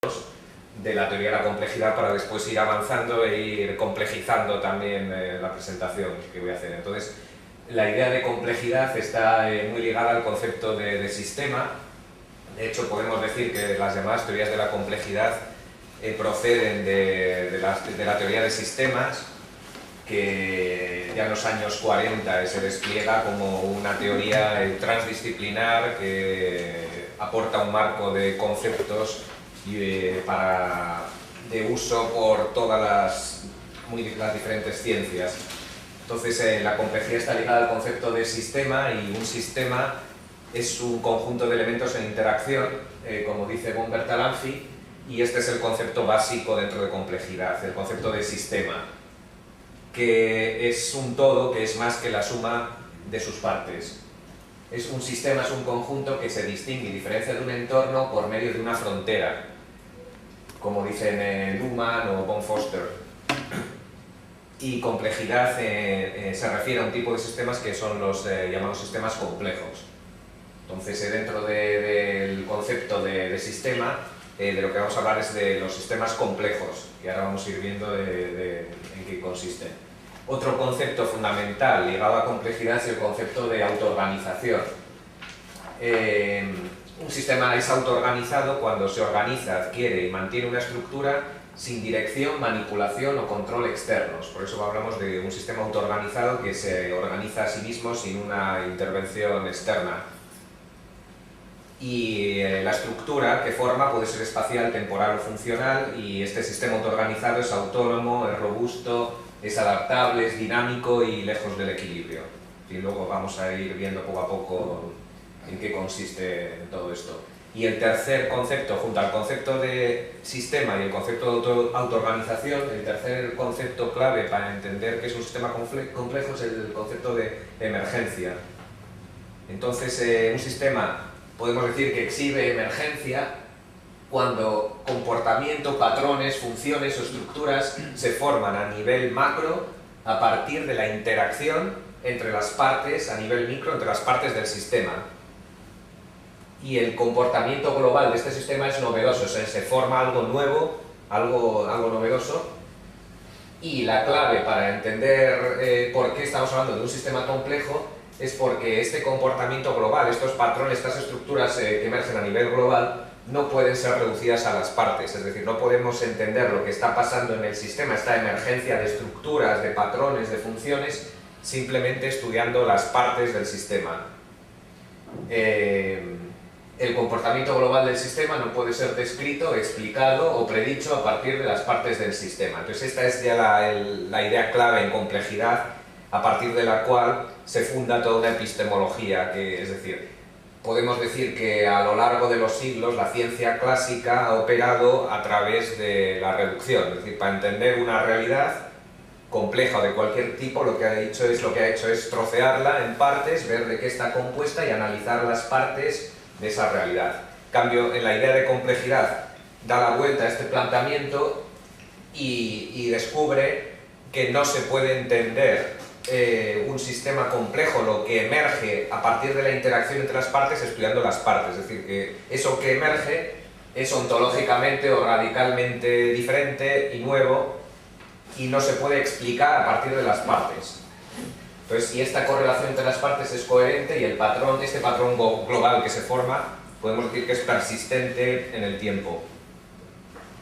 de la teoría de la complejidad para después ir avanzando e ir complejizando también la presentación que voy a hacer. Entonces, la idea de complejidad está muy ligada al concepto de sistema. De hecho, podemos decir que las llamadas teorías de la complejidad proceden de la teoría de sistemas, que ya en los años 40 se despliega como una teoría transdisciplinar que aporta un marco de conceptos de uso por todas las diferentes ciencias. Entonces, la complejidad está ligada al concepto de sistema, y un sistema es un conjunto de elementos en interacción, como dice von Bertalanffy, y este es el concepto básico dentro de complejidad, el concepto de sistema, que es un todo que es más que la suma de sus partes. Un sistema es un conjunto que se distingue y diferencia de un entorno por medio de una frontera, como dicen Luhmann o von Foster. Y complejidad se refiere a un tipo de sistemas que son los llamados sistemas complejos. Entonces, dentro del concepto de sistema, de lo que vamos a hablar es de los sistemas complejos, que ahora vamos a ir viendo en qué consisten. Otro concepto fundamental ligado a complejidad es el concepto de autoorganización. Un sistema es autoorganizado cuando se organiza, adquiere y mantiene una estructura sin dirección, manipulación o control externos. Por eso hablamos de un sistema autoorganizado que se organiza a sí mismo sin una intervención externa. Y la estructura que forma puede ser espacial, temporal o funcional, y este sistema autoorganizado es autónomo, es robusto, es adaptable, es dinámico y lejos del equilibrio. Y luego vamos a ir viendo poco a poco en qué consiste todo esto. Y el tercer concepto, junto al concepto de sistema y el concepto de autoorganización, el tercer concepto clave para entender qué es un sistema complejo es el concepto de emergencia. Entonces, un sistema podemos decir que exhibe emergencia cuando comportamiento, patrones, funciones o estructuras se forman a nivel macro a partir de la interacción entre las partes, a nivel micro, entre las partes del sistema. Y el comportamiento global de este sistema es novedoso, o sea, se forma algo nuevo, algo novedoso. Y la clave para entender por qué estamos hablando de un sistema complejo es porque este comportamiento global, estos patrones, estas estructuras que emergen a nivel global, no pueden ser reducidas a las partes. Es decir, no podemos entender lo que está pasando en el sistema, esta emergencia de estructuras, de patrones, de funciones, simplemente estudiando las partes del sistema. El comportamiento global del sistema no puede ser descrito, explicado o predicho a partir de las partes del sistema. Entonces, esta es ya la idea clave en complejidad, a partir de la cual se funda toda una epistemología, es decir, podemos decir que a lo largo de los siglos la ciencia clásica ha operado a través de la reducción, es decir, para entender una realidad compleja o de cualquier tipo, lo que ha hecho es trocearla en partes, ver de qué está compuesta y analizar las partes de esa realidad. En cambio, en la idea de complejidad da la vuelta a este planteamiento y descubre que no se puede entender un sistema complejo, lo que emerge a partir de la interacción entre las partes, estudiando las partes. Es decir, que eso que emerge es ontológicamente o radicalmente diferente y nuevo y no se puede explicar a partir de las partes. Entonces, si esta correlación entre las partes es coherente y este patrón global que se forma, podemos decir que es persistente en el tiempo.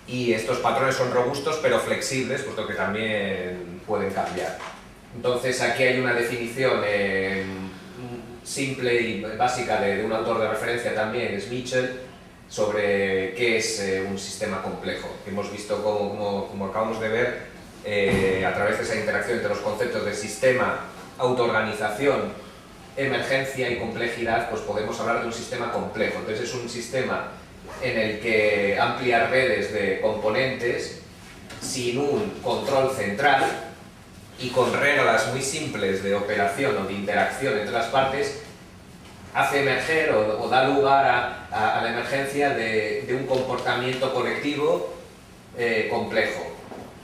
Y estos patrones son robustos pero flexibles, puesto que también pueden cambiar. Entonces, aquí hay una definición simple y básica de un autor de referencia también, es Mitchell, sobre qué es un sistema complejo. Hemos visto como acabamos de ver, a través de esa interacción entre los conceptos de sistema, autoorganización, emergencia y complejidad, pues podemos hablar de un sistema complejo. Entonces, es un sistema en el que amplias redes de componentes sin un control central y con reglas muy simples de operación o de interacción entre las partes, hace emerger o da lugar a la emergencia de un comportamiento colectivo complejo,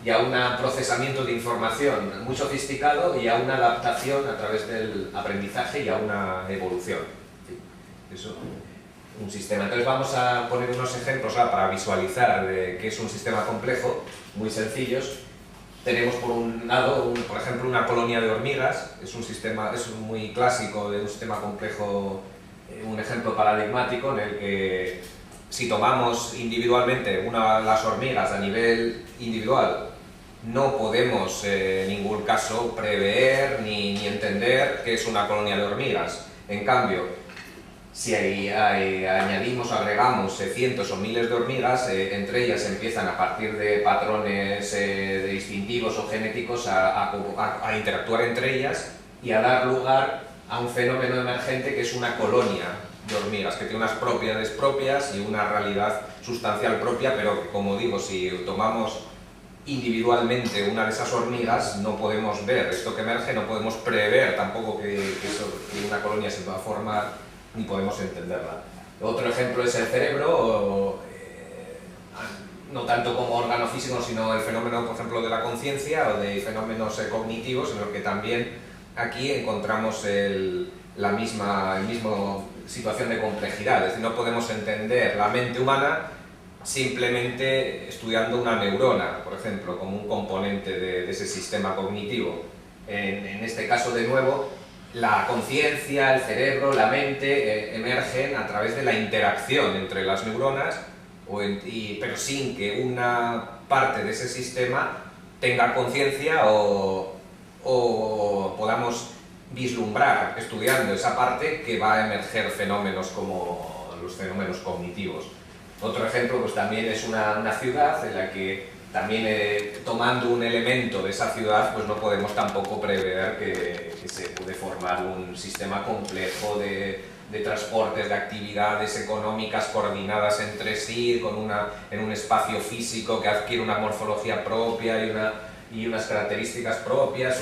y a un procesamiento de información muy sofisticado y a una adaptación a través del aprendizaje y a una evolución. Eso. un sistema. Entonces vamos a poner unos ejemplos para visualizar de qué es un sistema complejo, muy sencillos. Tenemos por un lado, por ejemplo, una colonia de hormigas, es un sistema, es muy clásico de un sistema complejo, un ejemplo paradigmático en el que si tomamos individualmente las hormigas a nivel individual, no podemos en ningún caso prever ni entender qué es una colonia de hormigas. En cambio, si añadimos o agregamos cientos o miles de hormigas, entre ellas empiezan a partir de patrones distintivos o genéticos a interactuar entre ellas y a dar lugar a un fenómeno emergente que es una colonia de hormigas, que tiene unas propiedades propias y una realidad sustancial propia, pero que, como digo, si tomamos individualmente una de esas hormigas no podemos ver esto que emerge, no podemos prever tampoco que una colonia se va a formar, ni podemos entenderla. Otro ejemplo es el cerebro, no tanto como órgano físico, sino el fenómeno, por ejemplo, de la conciencia o de fenómenos cognitivos, en los que también aquí encontramos la misma situación de complejidad. Es decir, no podemos entender la mente humana simplemente estudiando una neurona, por ejemplo, como un componente de ese sistema cognitivo. En este caso, de nuevo, la conciencia, el cerebro, la mente emergen a través de la interacción entre las neuronas, pero sin que una parte de ese sistema tenga conciencia o podamos vislumbrar, estudiando esa parte, que va a emerger fenómenos como los fenómenos cognitivos. Otro ejemplo pues también es una ciudad en la que también tomando un elemento de esa ciudad pues no podemos tampoco prever que se puede formar un sistema complejo de transportes, de actividades económicas coordinadas entre sí, en un espacio físico que adquiere una morfología propia y unas características propias.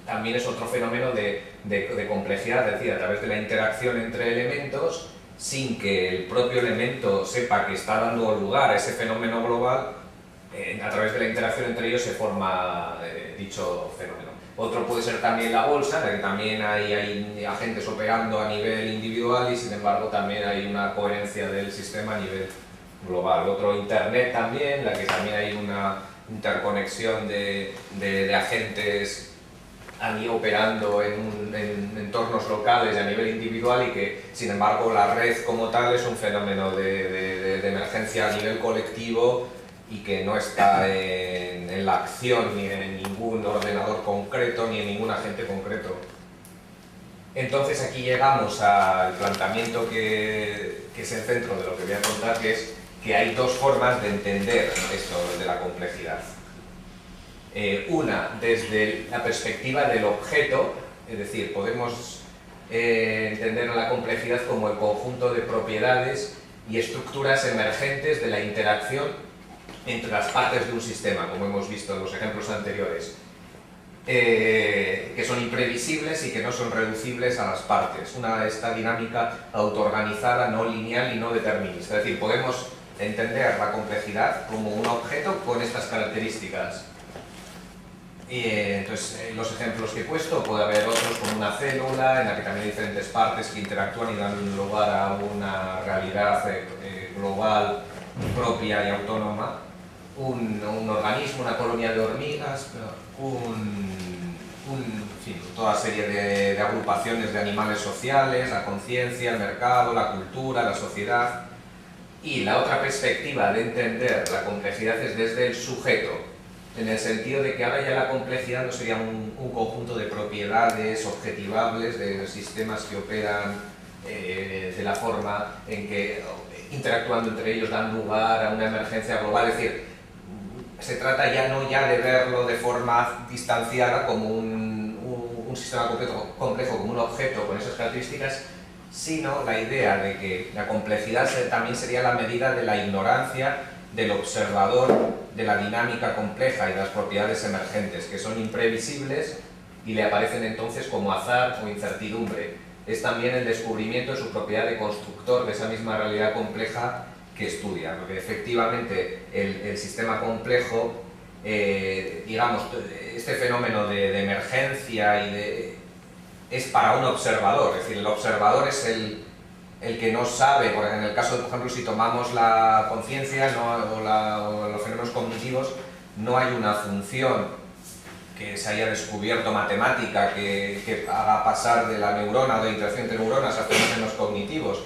También es otro fenómeno de complejidad, es decir, a través de la interacción entre elementos, sin que el propio elemento sepa que está dando lugar a ese fenómeno global, a través de la interacción entre ellos se forma dicho fenómeno. Otro puede ser también la bolsa, en la que también hay agentes operando a nivel individual y sin embargo también hay una coherencia del sistema a nivel global. Otro, Internet también, en la que también hay una interconexión de agentes operando en entornos locales y a nivel individual y que, sin embargo, la red como tal es un fenómeno de emergencia a nivel colectivo y que no está en la acción ni en ningún ordenador concreto ni en ningún agente concreto. Entonces aquí llegamos al planteamiento que es el centro de lo que voy a contar, que es que hay dos formas de entender esto de la complejidad. Una desde la perspectiva del objeto, es decir, podemos entender la complejidad como el conjunto de propiedades y estructuras emergentes de la interacción entre las partes de un sistema, como hemos visto en los ejemplos anteriores, que son imprevisibles y que no son reducibles a las partes. Esta dinámica autoorganizada, no lineal y no determinista. Es decir, podemos entender la complejidad como un objeto con estas características. Entonces, los ejemplos que he puesto, puede haber otros como una célula en la que también hay diferentes partes que interactúan y dan lugar a una realidad global, propia y autónoma, un organismo, una colonia de hormigas, en fin, toda serie de agrupaciones de animales sociales, la conciencia, el mercado, la cultura, la sociedad. Y la otra perspectiva de entender la complejidad es desde el sujeto, en el sentido de que ahora ya la complejidad no sería un conjunto de propiedades objetivables, de sistemas que operan de la forma en que, interactuando entre ellos, dan lugar a una emergencia global. Es decir, se trata no ya de verlo de forma distanciada como un sistema complejo, como un objeto con esas características, sino la idea de que la complejidad también sería la medida de la ignorancia del observador de la dinámica compleja y de las propiedades emergentes, que son imprevisibles y le aparecen entonces como azar o incertidumbre. Es también el descubrimiento de su propiedad de constructor de esa misma realidad compleja que estudia, porque efectivamente el sistema complejo, digamos, este fenómeno de emergencia es para un observador, es decir, el observador es el que no sabe, porque en el caso, por ejemplo, si tomamos la conciencia o los fenómenos cognitivos, no hay una función que se haya descubierto matemática que haga pasar de la neurona o de la interacción entre neuronas a fenómenos cognitivos.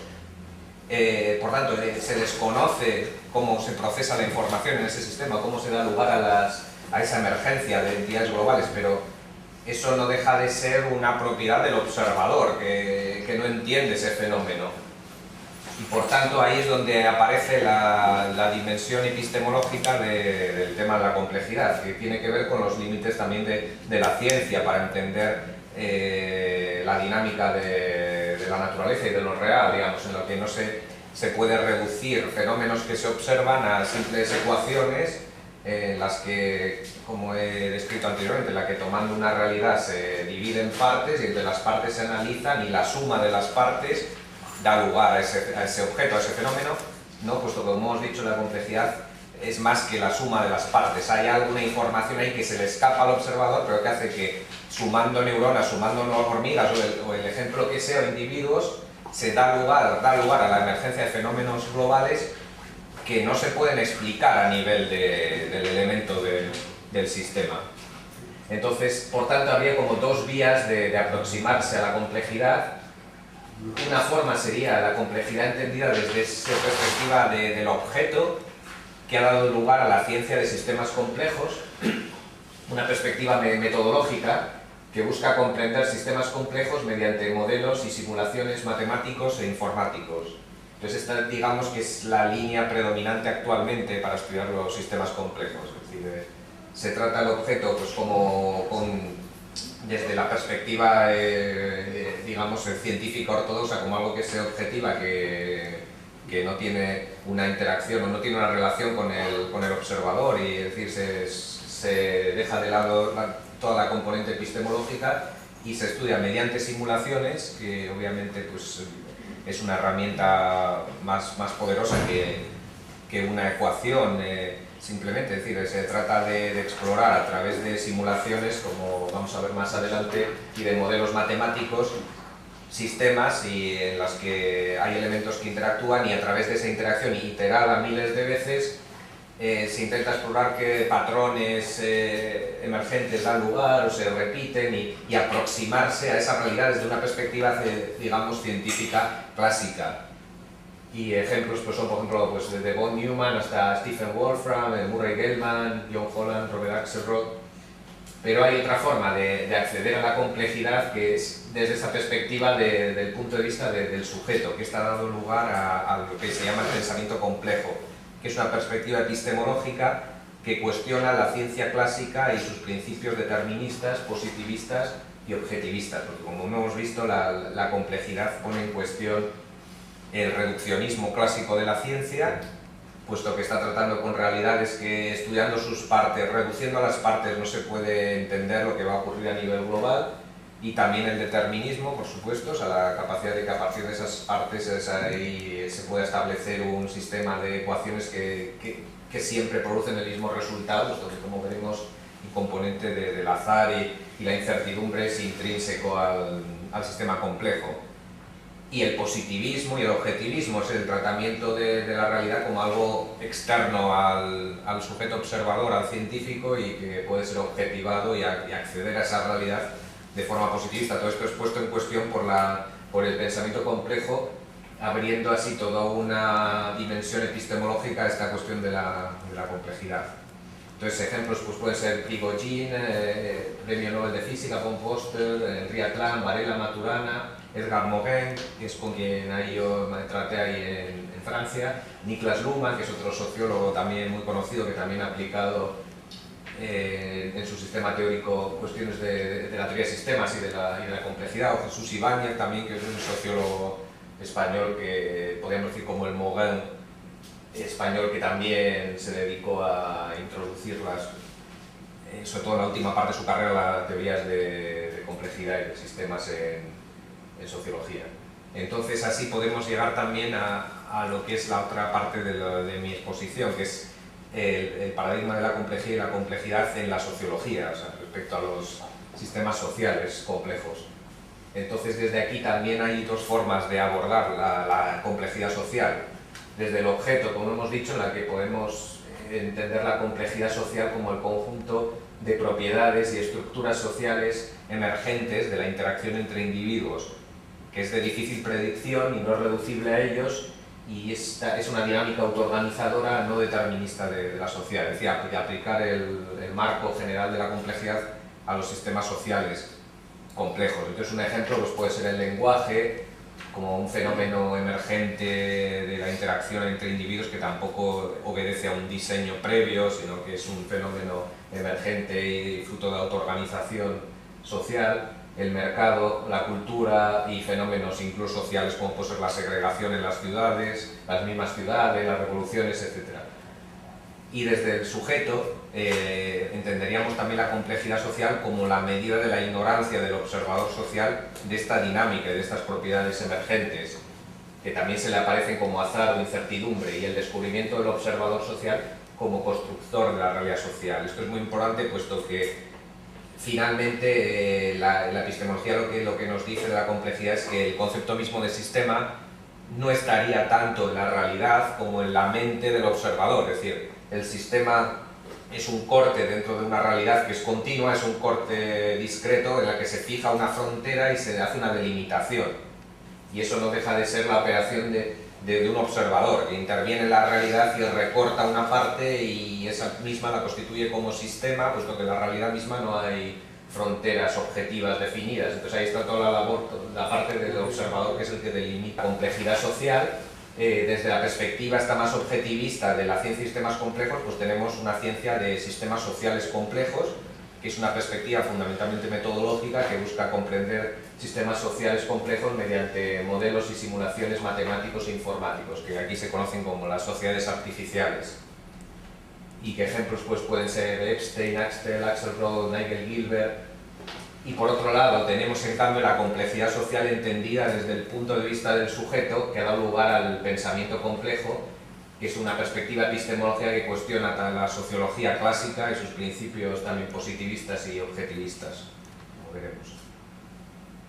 Por tanto, se desconoce cómo se procesa la información en ese sistema, cómo se da lugar a esa emergencia de entidades globales, pero eso no deja de ser una propiedad del observador, que no entiende ese fenómeno. Y por tanto ahí es donde aparece la dimensión epistemológica del tema de la complejidad, que tiene que ver con los límites también de la ciencia para entender la dinámica de la naturaleza y de lo real, digamos, en lo que no se puede reducir fenómenos que se observan a simples ecuaciones en las que, como he descrito anteriormente, en la que tomando una realidad se divide en partes y entre las partes se analizan y la suma de las partes da lugar a ese objeto, a ese fenómeno, ¿no? Puesto que, como hemos dicho, la complejidad es más que la suma de las partes. Hay alguna información ahí que se le escapa al observador, pero que hace que, sumando neuronas, sumando hormigas o el ejemplo que sea, o individuos, se da lugar a la emergencia de fenómenos globales que no se pueden explicar a nivel del elemento del sistema. Entonces, por tanto, habría como dos vías de aproximarse a la complejidad. Una forma sería la complejidad entendida desde esa perspectiva del objeto que ha dado lugar a la ciencia de sistemas complejos, una perspectiva metodológica que busca comprender sistemas complejos mediante modelos y simulaciones matemáticos e informáticos. Entonces esta, digamos, que es la línea predominante actualmente para estudiar los sistemas complejos. Es decir, se trata el objeto pues, desde la perspectiva digamos, científica ortodoxa, como algo que se objetiva, que no tiene una interacción o no tiene una relación con el observador, y es decir, se deja de lado toda la componente epistemológica y se estudia mediante simulaciones, que obviamente pues, es una herramienta más poderosa que una ecuación simplemente. Es decir, se trata de explorar a través de simulaciones, como vamos a ver más adelante, y de modelos matemáticos, sistemas en los que hay elementos que interactúan, y a través de esa interacción iterada miles de veces se intenta explorar qué patrones emergentes dan lugar o se repiten y aproximarse a esa realidad desde una perspectiva, digamos, científica clásica. Y ejemplos pues, son, por ejemplo, pues, desde von Neumann hasta Stephen Wolfram, Murray Gell-Mann, John Holland, Robert Axelrod. Pero hay otra forma de acceder a la complejidad, que es desde esa perspectiva del punto de vista del sujeto, que está dando lugar a lo que se llama el pensamiento complejo, que es una perspectiva epistemológica que cuestiona la ciencia clásica y sus principios deterministas, positivistas y objetivistas, porque como hemos visto, la complejidad pone en cuestión el reduccionismo clásico de la ciencia, puesto que está tratando con realidades que, estudiando sus partes, reduciendo a las partes, no se puede entender lo que va a ocurrir a nivel global, y también el determinismo, por supuesto, o sea, la capacidad de que a partir de esas partes se pueda establecer un sistema de ecuaciones que siempre producen el mismo resultado, puesto que, como veremos, el componente del azar y la incertidumbre es intrínseco al sistema complejo. Y el positivismo y el objetivismo es el tratamiento de la realidad como algo externo al sujeto observador, al científico, y que puede ser objetivado y acceder a esa realidad de forma positivista. Todo esto es puesto en cuestión por el pensamiento complejo, abriendo así toda una dimensión epistemológica a esta cuestión de la complejidad. Entonces, ejemplos pues, pueden ser Prigogine, Premio Nobel de Física, von Poster, Henri Atlan, Varela Maturana, Edgar Morin, que es con quien yo me traté ahí en Francia, Niklas Luhmann, que es otro sociólogo también muy conocido, que también ha aplicado en su sistema teórico cuestiones de la teoría de sistemas y de la complejidad, o Jesús Ibáñez también, que es un sociólogo español que podríamos decir como el Morin español, que también se dedicó a introducir sobre todo en la última parte de su carrera, las teorías de complejidad y de sistemas en sociología. Entonces así podemos llegar también a lo que es la otra parte de mi exposición, que es el paradigma de la complejidad y la complejidad en la sociología, o sea, respecto a los sistemas sociales complejos. Entonces desde aquí también hay dos formas de abordar la complejidad social. Desde el objeto, como hemos dicho, en la que podemos entender la complejidad social como el conjunto de propiedades y estructuras sociales emergentes de la interacción entre individuos, que es de difícil predicción y no es reducible a ellos, y es una dinámica autoorganizadora no determinista de la sociedad, es decir, de aplicar el marco general de la complejidad a los sistemas sociales complejos. Entonces un ejemplo pues, puede ser el lenguaje, como un fenómeno emergente de la interacción entre individuos que tampoco obedece a un diseño previo, sino que es un fenómeno emergente y fruto de autoorganización social. El mercado, la cultura y fenómenos incluso sociales como puede ser la segregación en las ciudades, las mismas ciudades, las revoluciones, etc. Y desde el sujeto entenderíamos también la complejidad social como la medida de la ignorancia del observador social de esta dinámica y de estas propiedades emergentes, que también se le aparecen como azar o incertidumbre, y el descubrimiento del observador social como constructor de la realidad social. Esto es muy importante puesto que finalmente la epistemología lo que nos dice de la complejidad es que el concepto mismo de sistema no estaría tanto en la realidad como en la mente del observador, es decir, el sistema es un corte dentro de una realidad que es continua, es un corte discreto en la que se fija una frontera y se hace una delimitación, y eso no deja de ser la operación de un observador que interviene en la realidad y recorta una parte y esa misma la constituye como sistema, puesto que en la realidad misma no hay fronteras objetivas definidas. Entonces ahí está toda la labor, la parte del observador, que es el que delimita la complejidad social. Desde la perspectiva esta más objetivista de la ciencia de sistemas complejos, pues tenemos una ciencia de sistemas sociales complejos, que es una perspectiva fundamentalmente metodológica que busca comprender sistemas sociales complejos mediante modelos y simulaciones matemáticos e informáticos, que aquí se conocen como las sociedades artificiales. Y que ejemplos pues, pueden ser Epstein, Axelrod, Nigel Gilbert. Y por otro lado tenemos en cambio la complejidad social entendida desde el punto de vista del sujeto, que ha dado lugar al pensamiento complejo, que es una perspectiva epistemológica que cuestiona la sociología clásica y sus principios también positivistas y objetivistas, como veremos.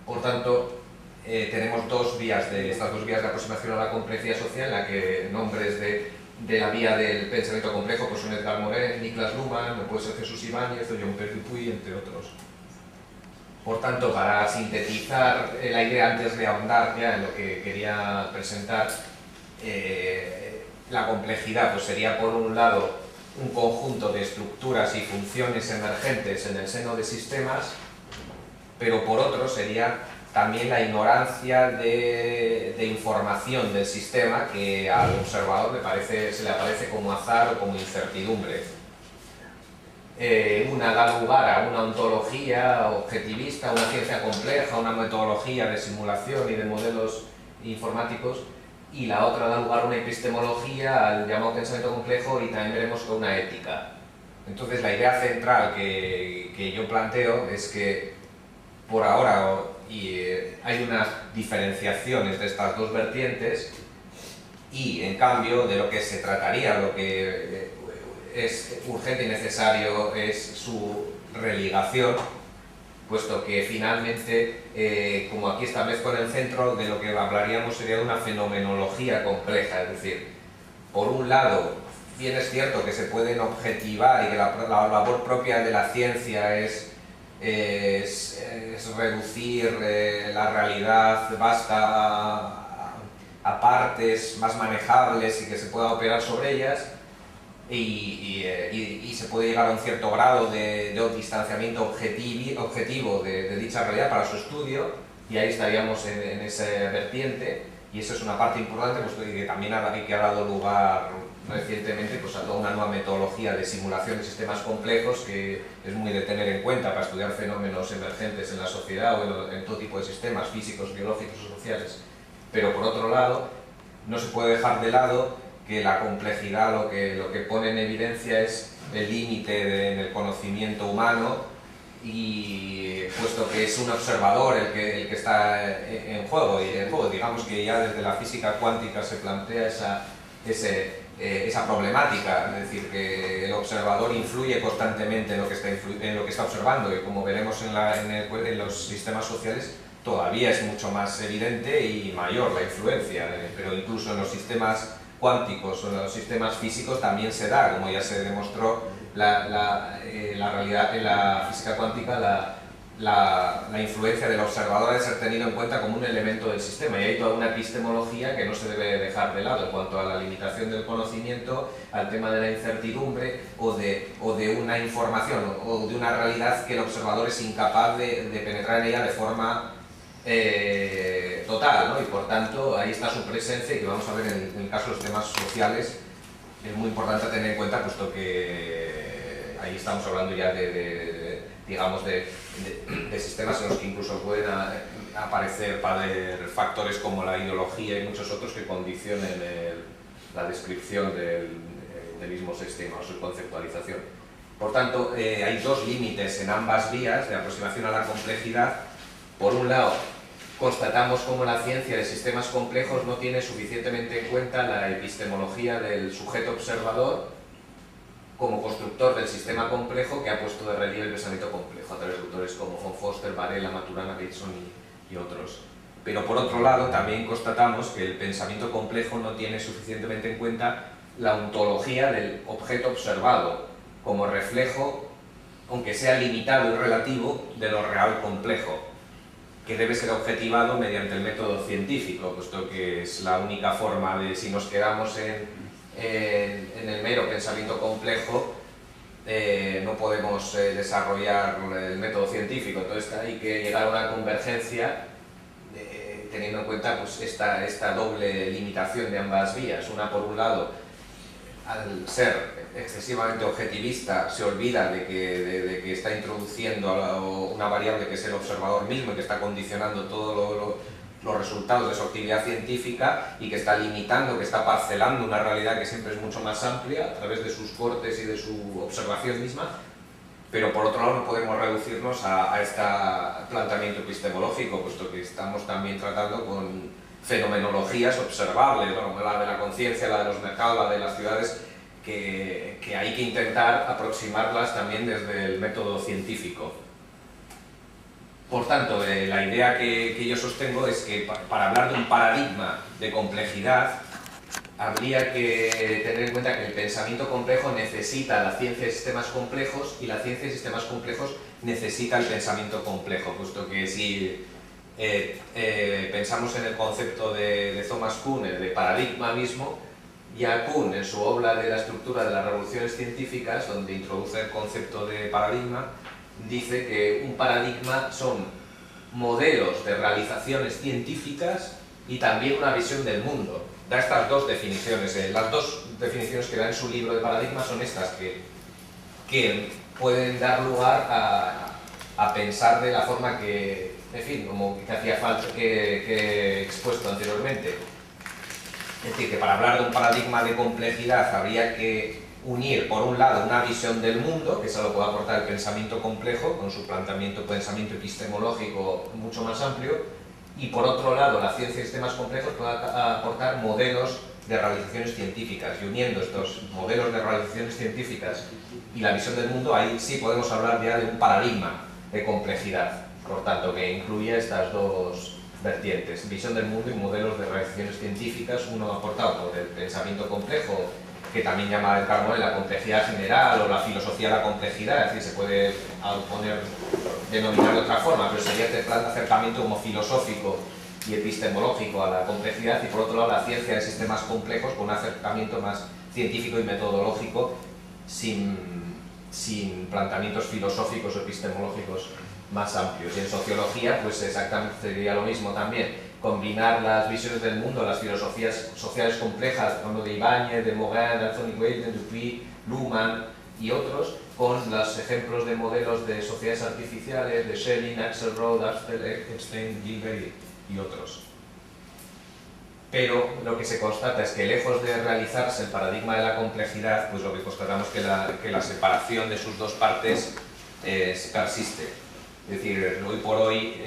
Por tanto, tenemos estas dos vías de aproximación a la complejidad social, en la que nombres de la vía del pensamiento complejo pues son Edgar Morin, Niklas Luhmann, o puede ser Jesús Ibáñez o Jean-Pierre Dupuy, entre otros. Por tanto, para sintetizar la idea antes de ahondar ya en lo que quería presentar, la complejidad pues sería por un lado un conjunto de estructuras y funciones emergentes en el seno de sistemas, pero por otro sería también la ignorancia de información del sistema que al observador se le aparece como azar o como incertidumbre. Una da lugar a una ontología objetivista, una ciencia compleja, una metodología de simulación y de modelos informáticos, y la otra da lugar a una epistemología, al llamado pensamiento complejo, y también veremos con una ética. Entonces la idea central que yo planteo es que por ahora hay unas diferenciaciones de estas dos vertientes, y en cambio de lo que se trataría, lo que es urgente y necesario es su religación, puesto que finalmente, como aquí establezco en el centro, de lo que hablaríamos sería de una fenomenología compleja, es decir, por un lado, bien es cierto que se pueden objetivar y que la labor propia de la ciencia es reducir la realidad vasta a partes más manejables y que se pueda operar sobre ellas, y se puede llegar a un cierto grado de distanciamiento objetivo de dicha realidad para su estudio, y ahí estaríamos en esa vertiente, y eso es una parte importante, pues, que también ha dado lugar recientemente pues, a toda una nueva metodología de simulación de sistemas complejos, que es muy de tener en cuenta para estudiar fenómenos emergentes en la sociedad o en todo tipo de sistemas físicos, biológicos o sociales. Pero por otro lado, no se puede dejar de lado que la complejidad lo que pone en evidencia es el límite en el conocimiento humano, y puesto que es un observador el que está en juego, digamos que ya desde la física cuántica se plantea esa problemática, es decir, que el observador influye constantemente en lo que está observando, y como veremos en los sistemas sociales, todavía es mucho más evidente y mayor la influencia, pero incluso en los sistemas cuánticos o en los sistemas físicos también se da, como ya se demostró la realidad en la física cuántica, la influencia del observador debe ser tenido en cuenta como un elemento del sistema, y hay toda una epistemología que no se debe dejar de lado en cuanto a la limitación del conocimiento, al tema de la incertidumbre o de una información o de una realidad que el observador es incapaz de penetrar en ella de forma total, ¿no? Y por tanto ahí está su presencia, y que vamos a ver en el caso de los temas sociales es muy importante tener en cuenta, puesto que ahí estamos hablando ya digamos de sistemas en los que incluso pueden aparecer factores como la ideología y muchos otros que condicionen la descripción del mismo sistema o su conceptualización. Por tanto, hay dos límites en ambas vías de aproximación a la complejidad. Por un lado, constatamos cómo la ciencia de sistemas complejos no tiene suficientemente en cuenta la epistemología del sujeto observador como constructor del sistema complejo, que ha puesto de relieve el pensamiento complejo a través de autores como von Foster, Varela, Maturana, Bateson y otros. Pero por otro lado, también constatamos que el pensamiento complejo no tiene suficientemente en cuenta la ontología del objeto observado como reflejo, aunque sea limitado y relativo, de lo real complejo, que debe ser objetivado mediante el método científico, puesto que es la única forma de, si nos quedamos en el mero pensamiento complejo, no podemos desarrollar el método científico. Entonces hay que llegar a una convergencia teniendo en cuenta pues, esta doble limitación de ambas vías. Una, por un lado, al ser excesivamente objetivista, se olvida de que está introduciendo una variable que es el observador mismo y que está condicionando todos los resultados de su actividad científica, y que está limitando, que está parcelando una realidad que siempre es mucho más amplia a través de sus cortes y de su observación misma. Pero por otro lado no podemos reducirnos a este planteamiento epistemológico, puesto que estamos también tratando con fenomenologías observables, ¿no? La de la conciencia, la de los mercados, la de las ciudades, que hay que intentar aproximarlas también desde el método científico. Por tanto, la idea que yo sostengo es que para hablar de un paradigma de complejidad habría que tener en cuenta que el pensamiento complejo necesita la ciencia de sistemas complejos, y la ciencia de sistemas complejos necesita el pensamiento complejo, puesto que si pensamos en el concepto de Thomas Kuhn, el de paradigma mismo, ya Kuhn, en su obra de la estructura de las revoluciones científicas, donde introduce el concepto de paradigma, dice que un paradigma son modelos de realizaciones científicas y también una visión del mundo. Da estas dos definiciones. Las dos definiciones que da en su libro de paradigma son estas, que pueden dar lugar a pensar de la forma que, en fin, como que hacía falta, que he expuesto anteriormente. Es decir, que para hablar de un paradigma de complejidad habría que unir, por un lado, una visión del mundo, que se lo puede aportar el pensamiento complejo, con su pensamiento epistemológico mucho más amplio, y por otro lado, la ciencia de sistemas complejos puede aportar modelos de realizaciones científicas, y uniendo estos modelos de realizaciones científicas y la visión del mundo, ahí sí podemos hablar ya de un paradigma de complejidad, por tanto, que incluye estas dos vertientes, visión del mundo y modelos de realizaciones científicas, uno aportado por el pensamiento complejo, que también llama el Carmona la complejidad general o la filosofía de la complejidad, es decir, se puede denominar de otra forma, pero sería este plan de acercamiento como filosófico y epistemológico a la complejidad, y por otro lado la ciencia de sistemas complejos con un acercamiento más científico y metodológico, sin planteamientos filosóficos o epistemológicos más amplios. Y en sociología pues exactamente sería lo mismo también, combinar las visiones del mundo, las filosofías sociales complejas, como de Ibáñez, de Morin, de Anthony Weyden, Dupuy, Luhmann y otros, con los ejemplos de modelos de sociedades artificiales de Schelling, Axelrod, Axel, Eckstein, Gilbert y otros. Pero lo que se constata es que, lejos de realizarse el paradigma de la complejidad, pues lo que constatamos es que la separación de sus dos partes persiste. Es decir, hoy por hoy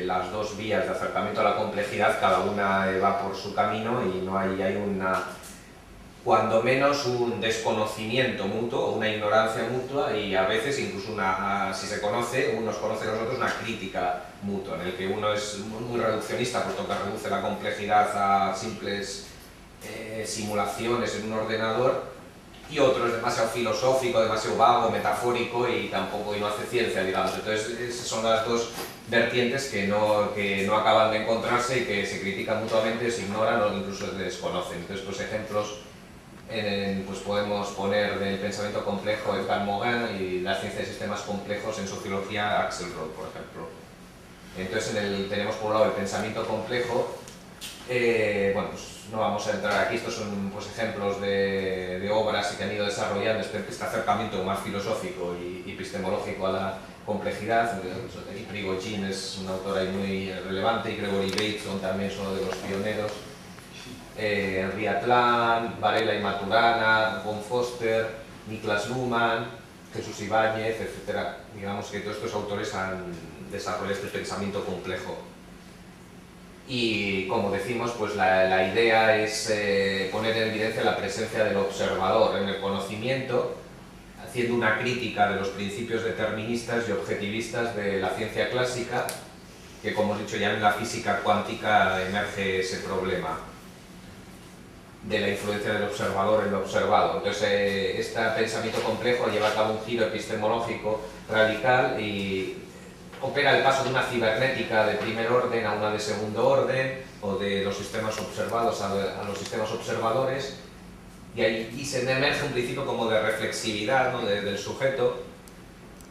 las dos vías de acercamiento a la complejidad, cada una va por su camino, y no hay cuando menos un desconocimiento mutuo o una ignorancia mutua, y a veces incluso si se conoce, uno nos conoce a nosotros, una crítica mutua, en el que uno es muy reduccionista, puesto que reduce la complejidad a simples simulaciones en un ordenador, y otro es demasiado filosófico, demasiado vago, metafórico y no hace ciencia, digamos. Entonces esas son las dos vertientes que no acaban de encontrarse y que se critican mutuamente, se ignoran o incluso se desconocen. Entonces, pues ejemplos pues podemos poner del pensamiento complejo de Carl Mogen y la ciencia de sistemas complejos en sociología Axelrod, por ejemplo. Entonces tenemos por un lado el pensamiento complejo. Bueno, pues no vamos a entrar aquí, estos son pues, ejemplos de obras que han ido desarrollando este acercamiento más filosófico y epistemológico a la complejidad. Prigogine es un autor ahí muy relevante y Gregory Bateson también es uno de los pioneros. Henri Atlan, Varela y Maturana, von Foster, Niklas Luhmann, Jesús Ibáñez, etc. Digamos que todos estos autores han desarrollado este pensamiento complejo. Y como decimos, pues la idea es poner en evidencia la presencia del observador en el conocimiento, haciendo una crítica de los principios deterministas y objetivistas de la ciencia clásica, que como hemos dicho ya en la física cuántica emerge ese problema de la influencia del observador en lo observado. Entonces este pensamiento complejo lleva a cabo un giro epistemológico radical y opera el paso de una cibernética de primer orden a una de segundo orden, o de los sistemas observados a los sistemas observadores, y se emerge un principio como de reflexividad, ¿no? del sujeto,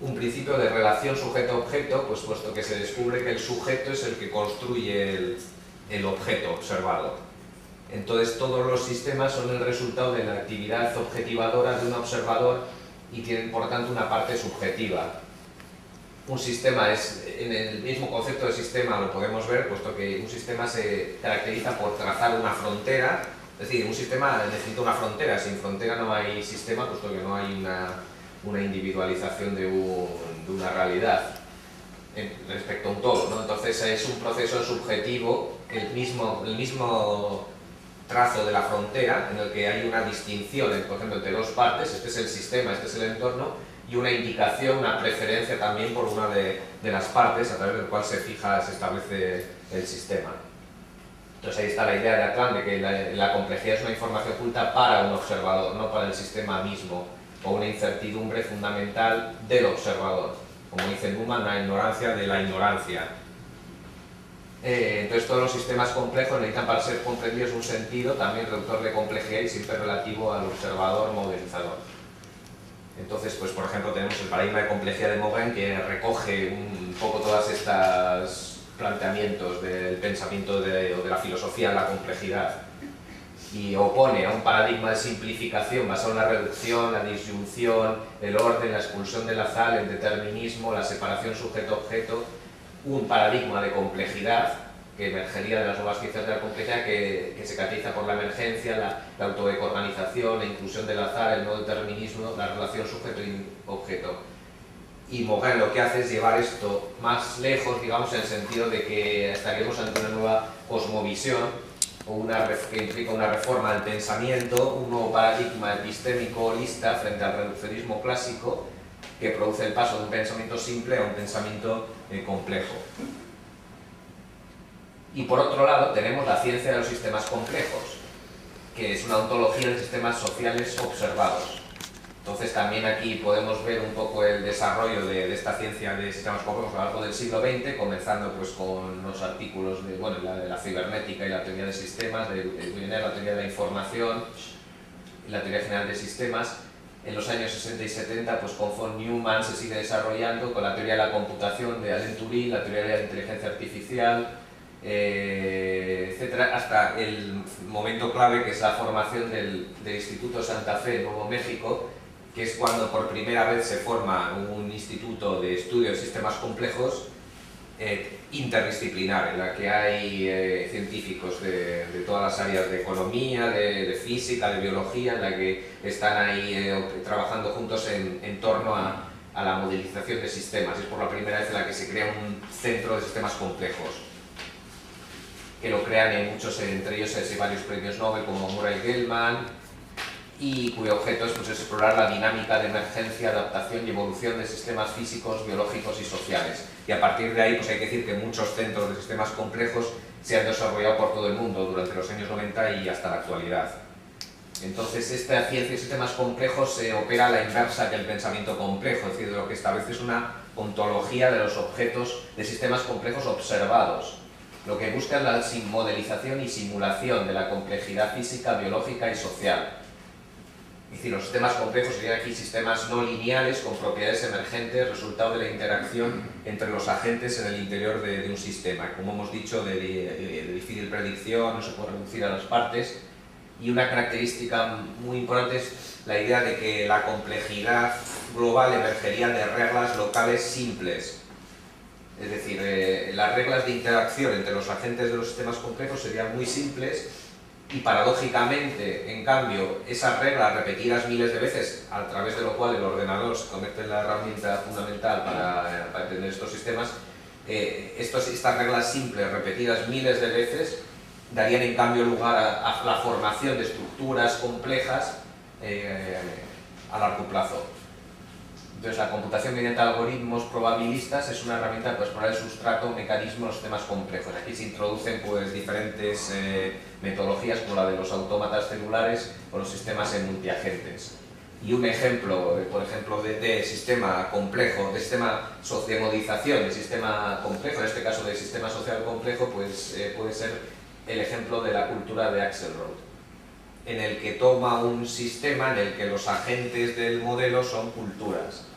un principio de relación sujeto-objeto, pues puesto que se descubre que el sujeto es el que construye el objeto observado. Entonces todos los sistemas son el resultado de la actividad objetivadora de un observador y tienen por tanto una parte subjetiva. Un sistema en el mismo concepto de sistema lo podemos ver, puesto que un sistema se caracteriza por trazar una frontera, es decir, un sistema necesita una frontera, sin frontera no hay sistema, puesto que no hay una individualización de una realidad respecto a un todo, ¿no? Entonces es un proceso subjetivo, el mismo trazo de la frontera, en el que hay una distinción, por ejemplo, entre dos partes, este es el sistema, este es el entorno, y una indicación, una preferencia también por una de las partes a través del cual se establece el sistema. Entonces ahí está la idea de Atlan de que la complejidad es una información oculta para un observador, no para el sistema mismo, o una incertidumbre fundamental del observador. Como dice Luhmann, la ignorancia de la ignorancia. Entonces todos los sistemas complejos necesitan, para ser comprendidos, un sentido también reductor de complejidad y siempre relativo al observador modelizador. Entonces, pues por ejemplo tenemos el paradigma de complejidad de Mogen, que recoge un poco todos estos planteamientos del pensamiento o de la filosofía de la complejidad, y opone a un paradigma de simplificación basado en la reducción, la disyunción, el orden, la expulsión del azar, el determinismo, la separación sujeto-objeto, un paradigma de complejidad que emergería de las nuevas ciencias de la complejidad, que se caracteriza por la emergencia, la autoecoorganización, la inclusión del azar, el no determinismo, la relación sujeto y objeto. Y Mogen lo que hace es llevar esto más lejos, digamos, en el sentido de que estaríamos ante una nueva cosmovisión, que implica una reforma del pensamiento, un nuevo paradigma epistémico holista frente al reduccionismo clásico, que produce el paso de un pensamiento simple a un pensamiento complejo. Y por otro lado tenemos la ciencia de los sistemas complejos, que es una ontología de sistemas sociales observados. Entonces también aquí podemos ver un poco el desarrollo de esta ciencia de sistemas complejos a lo largo del siglo XX, comenzando pues con los artículos de la cibernética y la teoría de sistemas, de Wiener, la teoría de la información y la teoría general de sistemas. En los años 60 y 70, pues con von Neumann se sigue desarrollando con la teoría de la computación de Alain Turing, la teoría de la inteligencia artificial, etcétera, hasta el momento clave que es la formación del Instituto Santa Fe en Nuevo México, que es cuando por primera vez se forma un instituto de estudio de sistemas complejos interdisciplinar, en la que hay científicos de todas las áreas de economía, de física, de biología, en la que están ahí trabajando juntos en torno a la modelización de sistemas. Es por la primera vez en la que se crea un centro de sistemas complejos, que lo crean muchos, entre ellos hay varios premios Nobel como Murray Gell-Mann, y cuyo objeto es pues, explorar la dinámica de emergencia, adaptación y evolución de sistemas físicos, biológicos y sociales. Y a partir de ahí pues, hay que decir que muchos centros de sistemas complejos se han desarrollado por todo el mundo durante los años 90 y hasta la actualidad. Entonces, esta ciencia de sistemas complejos se opera a la inversa que el pensamiento complejo, es decir, lo que establece es una ontología de los objetos de sistemas complejos observados. Lo que busca es la modelización y simulación de la complejidad física, biológica y social. Es decir, los sistemas complejos serían aquí sistemas no lineales con propiedades emergentes, resultado de la interacción entre los agentes en el interior de un sistema. Como hemos dicho, de difícil predicción, no se puede reducir a las partes. Y una característica muy importante es la idea de que la complejidad global emergería de reglas locales simples. Es decir, las reglas de interacción entre los agentes de los sistemas complejos serían muy simples y paradójicamente, en cambio, esas reglas repetidas miles de veces, a través de lo cual el ordenador se convierte en la herramienta fundamental para entender estos sistemas, estas reglas simples repetidas miles de veces darían en cambio lugar a la formación de estructuras complejas a largo plazo. Entonces, la computación mediante algoritmos probabilistas es una herramienta para explorar el sustrato, mecanismos, los sistemas complejos. Aquí se introducen pues, diferentes metodologías como la de los autómatas celulares o los sistemas en multiagentes. Y un ejemplo, por ejemplo, de sistema complejo, de sistema de modelización, de sistema complejo, en este caso de sistema social complejo, pues puede ser el ejemplo de la cultura de Axelrod, en el que toma un sistema en el que los agentes del modelo son culturas.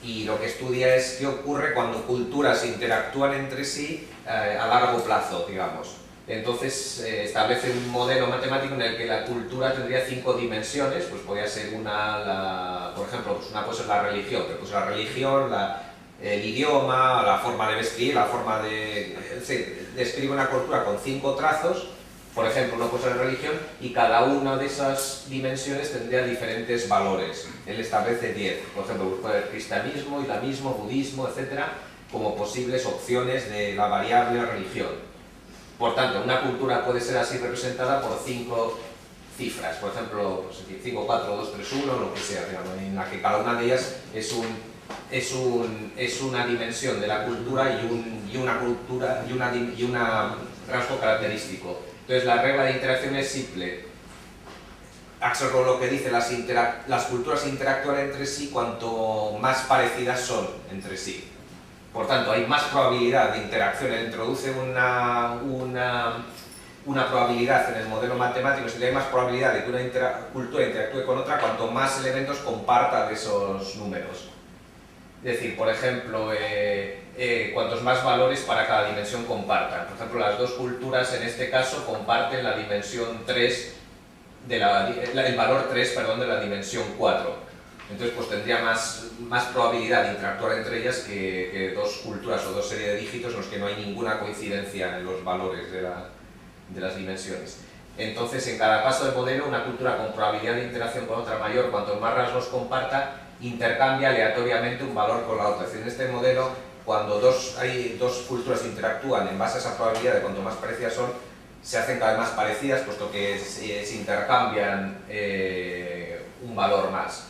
Y lo que estudia es qué ocurre cuando culturas interactúan entre sí a largo plazo, digamos. Entonces establece un modelo matemático en el que la cultura tendría 5 dimensiones, pues podría ser por ejemplo, pues una puede ser la religión, pero pues la religión, el idioma, la forma de vestir, la forma de... describe una cultura con 5 trazos, por ejemplo, uno puede ser religión, y cada una de esas dimensiones tendría diferentes valores. Él establece 10, por ejemplo, puede haber cristianismo, islamismo, budismo, etcétera, como posibles opciones de la variable religión. Por tanto, una cultura puede ser así representada por 5 cifras, por ejemplo, pues, 5, 4, 2, 3, 1, lo que sea, digamos, en la que cada una de ellas es una dimensión de la cultura y un rasgo característico. Entonces, la regla de interacción es simple. Axelrod lo que dice, las culturas interactúan entre sí cuanto más parecidas son entre sí. Por tanto, hay más probabilidad de interacción. Él introduce una probabilidad en el modelo matemático, es decir, hay más probabilidad de que una cultura interactúe con otra cuanto más elementos comparta de esos números. Es decir, por ejemplo, cuantos más valores para cada dimensión compartan. Por ejemplo, las dos culturas en este caso comparten la dimensión 3, el valor 3, perdón, de la dimensión 4. Entonces, pues tendría más probabilidad de interactuar entre ellas que dos culturas o dos series de dígitos en los que no hay ninguna coincidencia en los valores de las dimensiones. Entonces, en cada paso del modelo, una cultura con probabilidad de interacción con otra mayor, cuanto más rasgos comparta, intercambia aleatoriamente un valor con la otra. Es decir, en este modelo, cuando hay dos culturas interactúan en base a esa probabilidad de cuanto más parecidas son, se hacen cada vez más parecidas, puesto que se intercambian un valor más.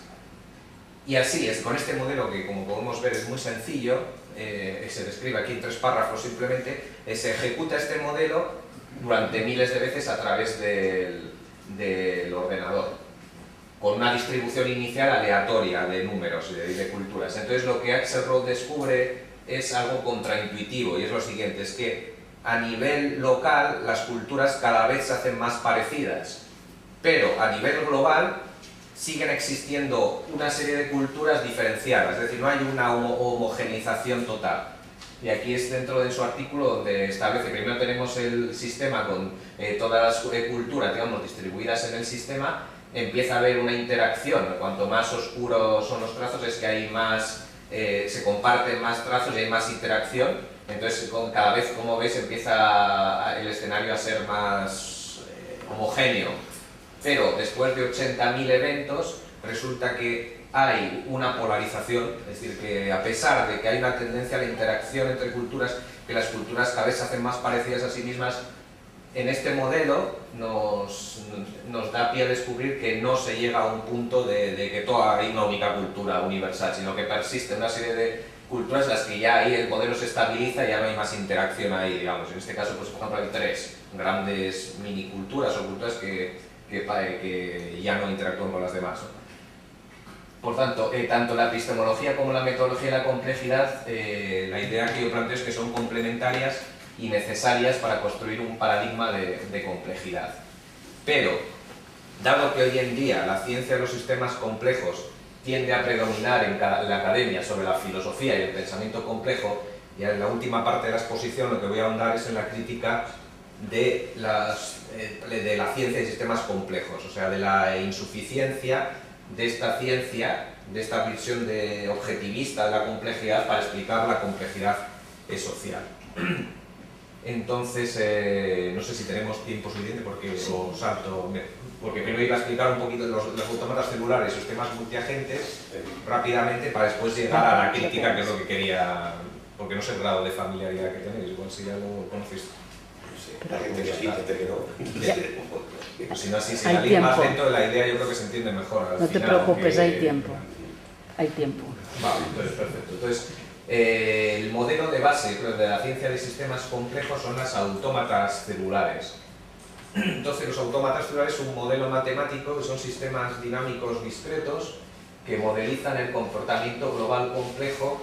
Y así es, con este modelo que, como podemos ver, es muy sencillo, se describe aquí en 3 párrafos simplemente, se ejecuta este modelo durante miles de veces a través del ordenador, con una distribución inicial aleatoria de números y de culturas. Entonces, lo que Axelrod descubre es algo contraintuitivo, y es lo siguiente, es que a nivel local las culturas cada vez se hacen más parecidas, pero a nivel global siguen existiendo una serie de culturas diferenciadas, es decir, no hay una homogeneización total. Y aquí es dentro de su artículo donde establece, primero tenemos el sistema con todas las culturas, digamos, distribuidas en el sistema, empieza a haber una interacción, cuanto más oscuros son los trazos es que hay más, se comparten más trazos y hay más interacción, entonces cada vez, como ves, empieza el escenario a ser más homogéneo. Pero después de 80.000 eventos, resulta que hay una polarización, es decir, que a pesar de que hay una tendencia a la interacción entre culturas, que las culturas cada vez se hacen más parecidas a sí mismas, en este modelo nos da pie a descubrir que no se llega a un punto de que hay una única cultura universal, sino que persiste una serie de culturas en las que ya ahí el modelo se estabiliza y ya no hay más interacción ahí, digamos. En este caso, pues, por ejemplo, hay 3 grandes miniculturas o culturas que ya no interactúan con las demás, ¿no? Por tanto, tanto la epistemología como la metodología de la complejidad, la idea que yo planteo es que son complementarias y necesarias para construir un paradigma de complejidad. Pero, dado que hoy en día la ciencia de los sistemas complejos tiende a predominar en la academia sobre la filosofía y el pensamiento complejo, y en la última parte de la exposición lo que voy a ahondar es en la crítica de la ciencia de sistemas complejos, o sea, de la insuficiencia de esta ciencia, de esta visión objetivista de la complejidad para explicar la complejidad social. Entonces, no sé si tenemos tiempo suficiente porque os salto, porque primero iba a explicar un poquito los autómatas celulares y los temas multiagentes rápidamente para después llegar a la crítica, que es lo que quería, porque no sé el grado de familiaridad que tenéis, igual si ya lo conocéis. La gente que sí, gente que no. Pues si no, si al ir más lento, la idea yo creo que se entiende mejor. No te preocupes, hay tiempo. Hay tiempo. Vale, entonces perfecto. Entonces, el modelo de base de la ciencia de sistemas complejos son las autómatas celulares. Entonces, los autómatas celulares son un modelo matemático que son sistemas dinámicos discretos que modelizan el comportamiento global complejo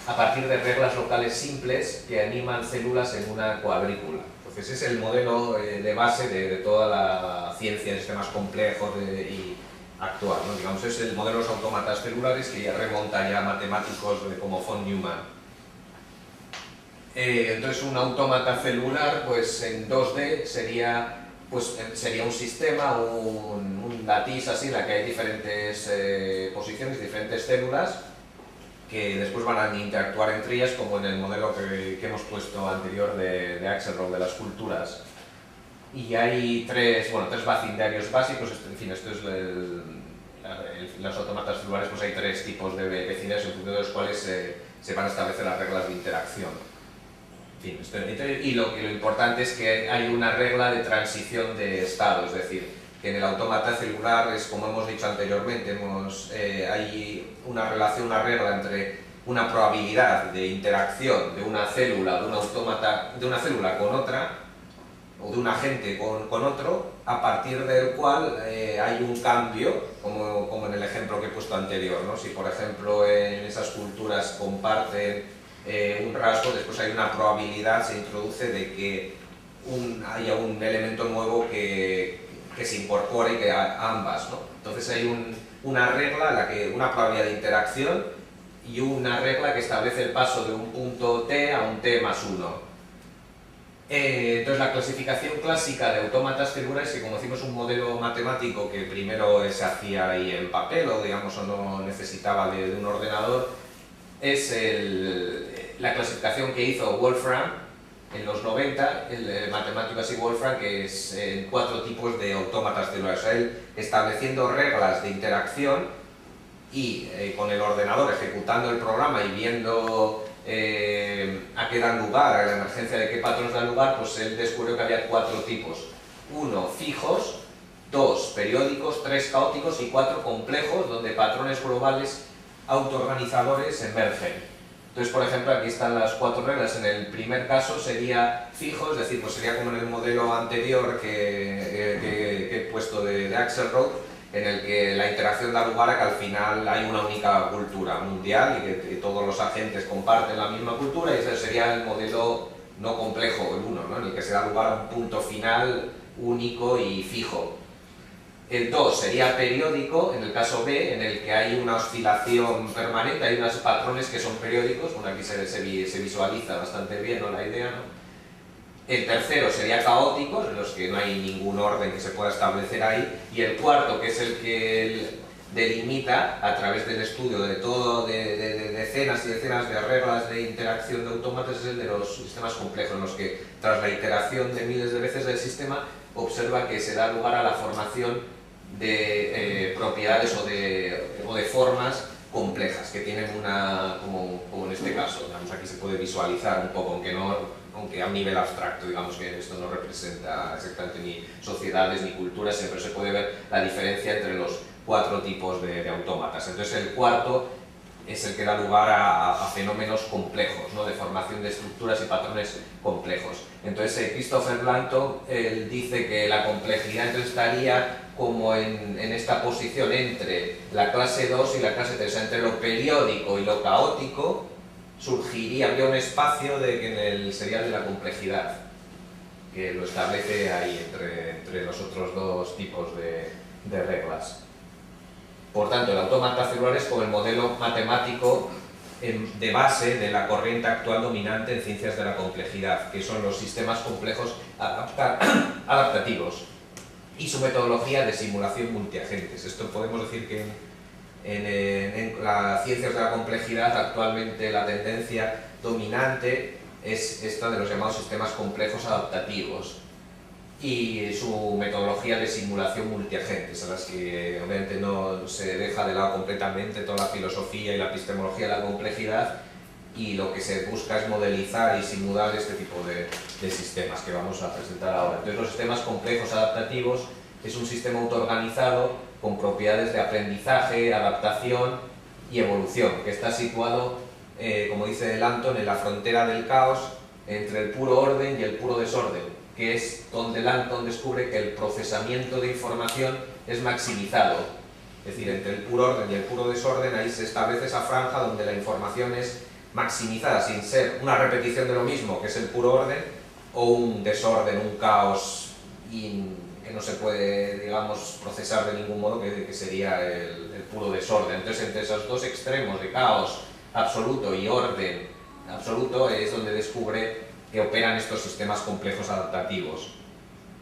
a partir de reglas locales simples que animan células en una cuadrícula. Entonces, es el modelo de base de toda la ciencia de sistemas complejos y actual, ¿no? Digamos, es el modelo de los autómatas celulares que ya remonta ya a matemáticos como von Neumann. Entonces, un autómata celular, pues en 2D sería un sistema, un lattice así, en la que hay diferentes posiciones, diferentes células que después van a interactuar entre ellas, como en el modelo que hemos puesto anterior de Axelrod, de las culturas. Y hay tres vecindarios básicos, en fin, esto es los autómatas celulares, pues hay 3 tipos de vecindarios en función de los cuales se van a establecer las reglas de interacción. En fin, y lo importante es que hay una regla de transición de estado, es decir, que en el autómata celular es, como hemos dicho anteriormente, hay una relación, una regla entre una probabilidad de interacción de una célula, de una célula con otra, o de un agente con otro, a partir del cual hay un cambio, como en el ejemplo que he puesto anterior, ¿no? Si por ejemplo en esas culturas comparten un rasgo, después hay una probabilidad, se introduce de que haya un elemento nuevo que se incorpore y que ambas, ¿no? Entonces hay una regla, una probabilidad de interacción y una regla que establece el paso de un punto t a un t más 1. Entonces la clasificación clásica de autómatas celulares, que como decimos un modelo matemático que primero se hacía ahí en papel o digamos o no necesitaba de un ordenador, es la clasificación que hizo Wolfram en los 90, el matemático así Wolfram, que es 4 tipos de autómatas celulares. O sea, él estableciendo reglas de interacción y con el ordenador ejecutando el programa y viendo a qué dan lugar, a la emergencia de qué patrones dan lugar, pues él descubrió que había 4 tipos. 1 fijos, 2 periódicos, 3 caóticos y 4 complejos, donde patrones globales autoorganizadores emergen. Entonces, por ejemplo, aquí están las 4 reglas. En el primer caso sería fijo, es decir, pues sería como en el modelo anterior que he puesto de Axelrod, en el que la interacción da lugar a que al final hay una única cultura mundial y que todos los agentes comparten la misma cultura, y ese sería el modelo no complejo, el 1, ¿no? En el que se da lugar a un punto final único y fijo. El 2 sería periódico, en el caso B, en el que hay una oscilación permanente, hay unos patrones que son periódicos. Bueno, aquí se visualiza bastante bien, ¿no?, la idea, ¿no? El tercero sería caótico, en los que no hay ningún orden que se pueda establecer ahí. Y el cuarto, que es el que delimita, a través del estudio de decenas y decenas de reglas de interacción de autómatas, es el de los sistemas complejos, en los que tras la iteración de miles de veces del sistema observa que se da lugar a la formación de propiedades o de formas complejas que tienen como en este caso, digamos, aquí se puede visualizar un poco, aunque no aunque a un nivel abstracto, digamos que esto no representa exactamente ni sociedades ni culturas, siempre se puede ver la diferencia entre los 4 tipos de autómatas. Entonces el cuarto es el que da lugar a fenómenos complejos, ¿no? De formación de estructuras y patrones complejos. Entonces Christopher Blanton él dice que la complejidad entonces estaría como en esta posición entre la clase 2 y la clase 3, o sea, entre lo periódico y lo caótico habría un espacio que en el serial de la complejidad, que lo establece ahí entre los otros 2 tipos de reglas. Por tanto, el autómata celular es como el modelo matemático de base de la corriente actual dominante en ciencias de la complejidad, que son los sistemas complejos adaptativos y su metodología de simulación multiagentes. Esto podemos decir que en las ciencias de la complejidad actualmente la tendencia dominante es esta de los llamados sistemas complejos adaptativos y su metodología de simulación multiagentes, a las que obviamente no se deja de lado completamente toda la filosofía y la epistemología de la complejidad, y lo que se busca es modelizar y simular este tipo de sistemas que vamos a presentar ahora. Entonces, los sistemas complejos adaptativos es un sistema autoorganizado con propiedades de aprendizaje, adaptación y evolución, que está situado, como dice Lanton, en la frontera del caos entre el puro orden y el puro desorden, que es donde Lanton descubre que el procesamiento de información es maximizado. Es decir, entre el puro orden y el puro desorden, ahí se establece esa franja donde la información es maximizada, sin ser una repetición de lo mismo, que es el puro orden, o un desorden, un caos que no se puede, digamos, procesar de ningún modo, que sería el puro desorden. Entonces, entre esos 2 extremos de caos absoluto y orden absoluto es donde descubre que operan estos sistemas complejos adaptativos,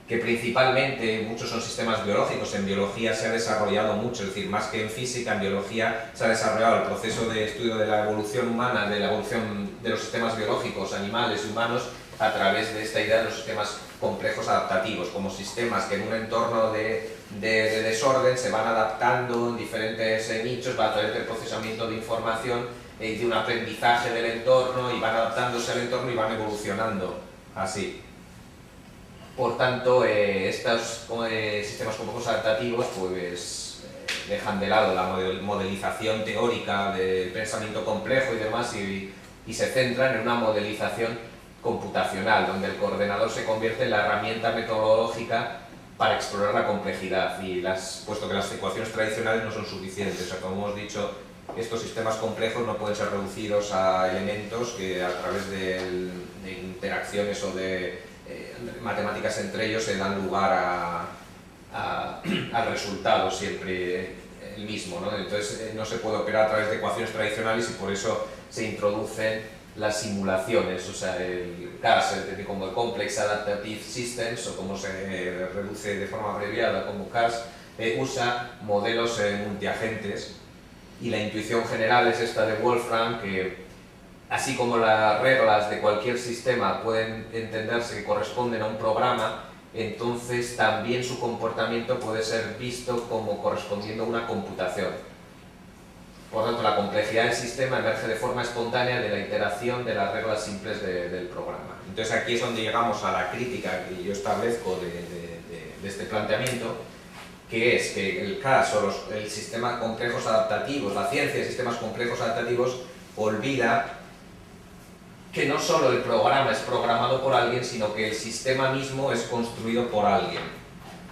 que principalmente muchos son sistemas biológicos. En biología se ha desarrollado mucho, es decir, más que en física, en biología se ha desarrollado el proceso de estudio de la evolución humana, de la evolución de los sistemas biológicos, animales y humanos, a través de esta idea de los sistemas complejos adaptativos, como sistemas que en un entorno de desorden se van adaptando en diferentes nichos a través del procesamiento de información y de un aprendizaje del entorno, y van adaptándose al entorno y van evolucionando así. Por tanto, estos sistemas complejos adaptativos pues, dejan de lado la modelización teórica del pensamiento complejo y demás, y se centran en una modelización computacional, donde el coordenador se convierte en la herramienta metodológica para explorar la complejidad, puesto que las ecuaciones tradicionales no son suficientes. O sea, como hemos dicho, estos sistemas complejos no pueden ser reducidos a elementos que a través de interacciones o de matemáticas entre ellos se dan lugar al resultado siempre el mismo, ¿no? Entonces no se puede operar a través de ecuaciones tradicionales, y por eso se introducen las simulaciones, o sea, el CAS, como el Complex Adaptive Systems, o como se reduce de forma abreviada como CAS, usa modelos multiagentes. Y la intuición general es esta de Wolfram, que así como las reglas de cualquier sistema pueden entenderse que corresponden a un programa, entonces también su comportamiento puede ser visto como correspondiendo a una computación. Por tanto, la complejidad del sistema emerge de forma espontánea de la iteración de las reglas simples del programa. Entonces aquí es donde llegamos a la crítica que yo establezco de este planteamiento, que es que el caso, el sistema complejos adaptativos, la ciencia de sistemas complejos adaptativos, olvida que no solo el programa es programado por alguien, sino que el sistema mismo es construido por alguien.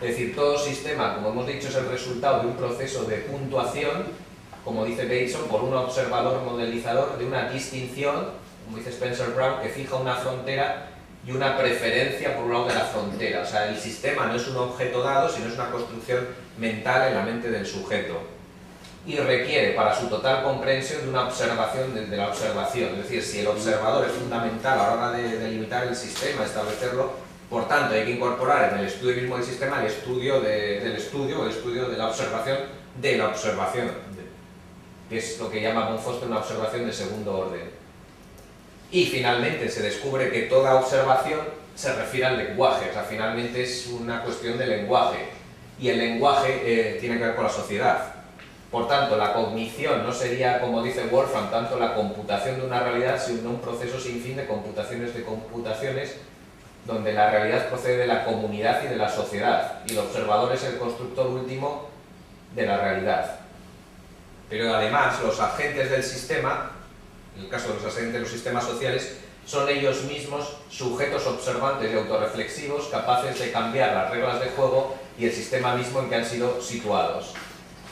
Es decir, todo sistema, como hemos dicho, es el resultado de un proceso de puntuación, como dice Bateson, por un observador modelizador, de una distinción, como dice Spencer Brown, que fija una frontera y una preferencia por un lado de la frontera. O sea, el sistema no es un objeto dado, sino es una construcción mental en la mente del sujeto. Y requiere para su total comprensión de una observación desde la observación. Es decir, si el observador es fundamental a la hora de delimitar el sistema, establecerlo, por tanto hay que incorporar en el estudio mismo del sistema el estudio del estudio, el estudio de la observación, que es lo que llama von Foster una observación de segundo orden. Y finalmente se descubre que toda observación se refiere al lenguaje, o sea, finalmente es una cuestión de lenguaje, y el lenguaje tiene que ver con la sociedad. Por tanto, la cognición no sería, como dice Wolfram, tanto la computación de una realidad, sino un proceso sin fin de computaciones de computaciones, donde la realidad procede de la comunidad y de la sociedad, y el observador es el constructor último de la realidad. Pero además, los agentes del sistema, en el caso de los agentes de los sistemas sociales, son ellos mismos sujetos observantes y autorreflexivos capaces de cambiar las reglas de juego y el sistema mismo en que han sido situados.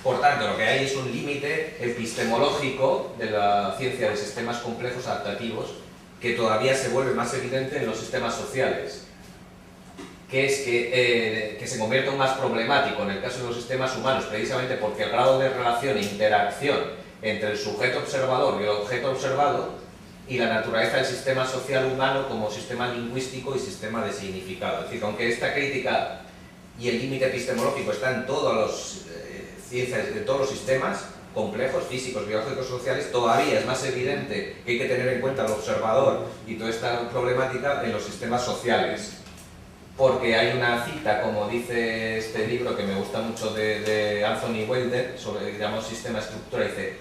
Por tanto, lo que hay es un límite epistemológico de la ciencia de sistemas complejos adaptativos que todavía se vuelve más evidente en los sistemas sociales, que es que se convierte aún más problemático en el caso de los sistemas humanos, precisamente porque el grado de relación e interacción entre el sujeto observador y el objeto observado y la naturaleza del sistema social humano como sistema lingüístico y sistema de significado. Es decir, aunque esta crítica y el límite epistemológico está en todas las ciencias, de todos los sistemas complejos, físicos, biológicos, sociales, todavía es más evidente que hay que tener en cuenta al observador y toda esta problemática en los sistemas sociales. Porque hay una cita, como dice este libro que me gusta mucho de Anthony Wilder, sobre, digamos, sistema estructura, dice: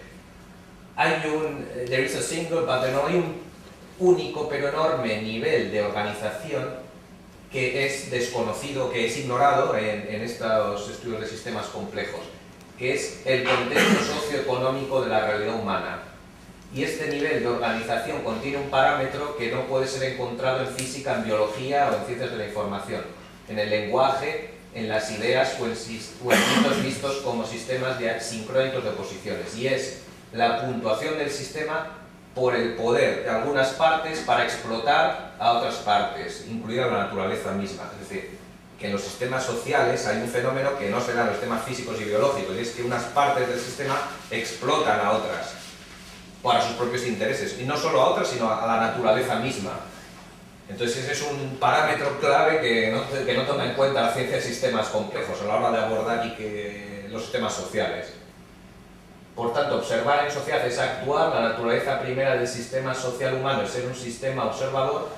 there is a single, but no hay un único pero enorme nivel de organización que es desconocido, que es ignorado en estos estudios de sistemas complejos, que es el contexto socioeconómico de la realidad humana. Y este nivel de organización contiene un parámetro que no puede ser encontrado en física, en biología o en ciencias de la información, en el lenguaje, en las ideas o en mitos vistos como sistemas sincrónicos de posiciones, y es la puntuación del sistema por el poder de algunas partes para explotar a otras partes, incluida la naturaleza misma. Es decir, que en los sistemas sociales hay un fenómeno que no se da en los sistemas físicos y biológicos, y es que unas partes del sistema explotan a otras para sus propios intereses, y no solo a otras, sino a la naturaleza misma. Entonces ese es un parámetro clave que no toma en cuenta la ciencia de sistemas complejos a la hora de abordar los sistemas sociales. Por tanto, observar en sociedad es actuar, la naturaleza primera del sistema social humano es ser un sistema observador,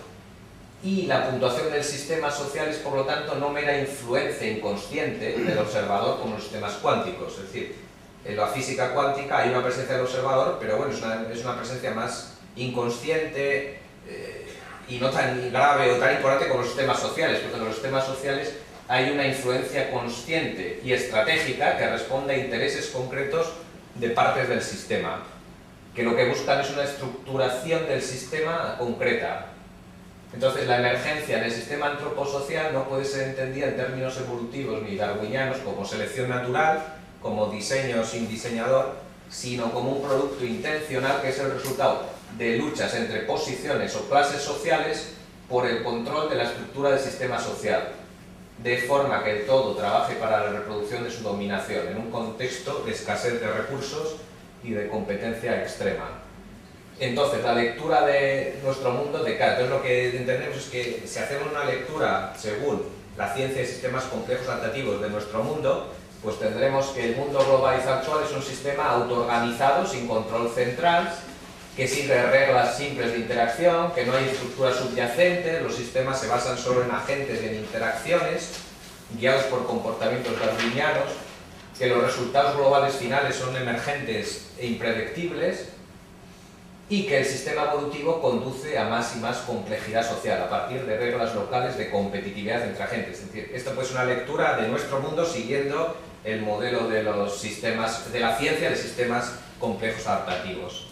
y la puntuación del sistema social es, por lo tanto, no mera influencia inconsciente del observador como en los sistemas cuánticos. Es decir, en la física cuántica hay una presencia del observador, pero bueno, es una presencia más inconsciente y no tan grave o tan importante como los sistemas sociales, porque en los sistemas sociales hay una influencia consciente y estratégica que responde a intereses concretos de partes del sistema, que lo que buscan es una estructuración del sistema concreta. Entonces, la emergencia en el sistema antroposocial no puede ser entendida en términos evolutivos ni darwinianos como selección natural, como diseño sin diseñador, sino como un producto intencional que es el resultado de luchas entre posiciones o clases sociales por el control de la estructura del sistema social, de forma que el todo trabaje para la reproducción de su dominación en un contexto de escasez de recursos y de competencia extrema. Entonces, la lectura de nuestro mundo decae. Entonces, lo que entendemos es que si hacemos una lectura según la ciencia de sistemas complejos adaptativos de nuestro mundo, pues tendremos que el mundo globalizado actual es un sistema autoorganizado, sin control central, que sigue reglas simples de interacción, que no hay estructuras subyacentes, los sistemas se basan solo en agentes y en interacciones, guiados por comportamientos darwinianos, que los resultados globales finales son emergentes e impredictibles, y que el sistema evolutivo conduce a más y más complejidad social a partir de reglas locales de competitividad entre agentes. Es decir, esto pues es una lectura de nuestro mundo siguiendo el modelo de los sistemas, de la ciencia de sistemas complejos adaptativos.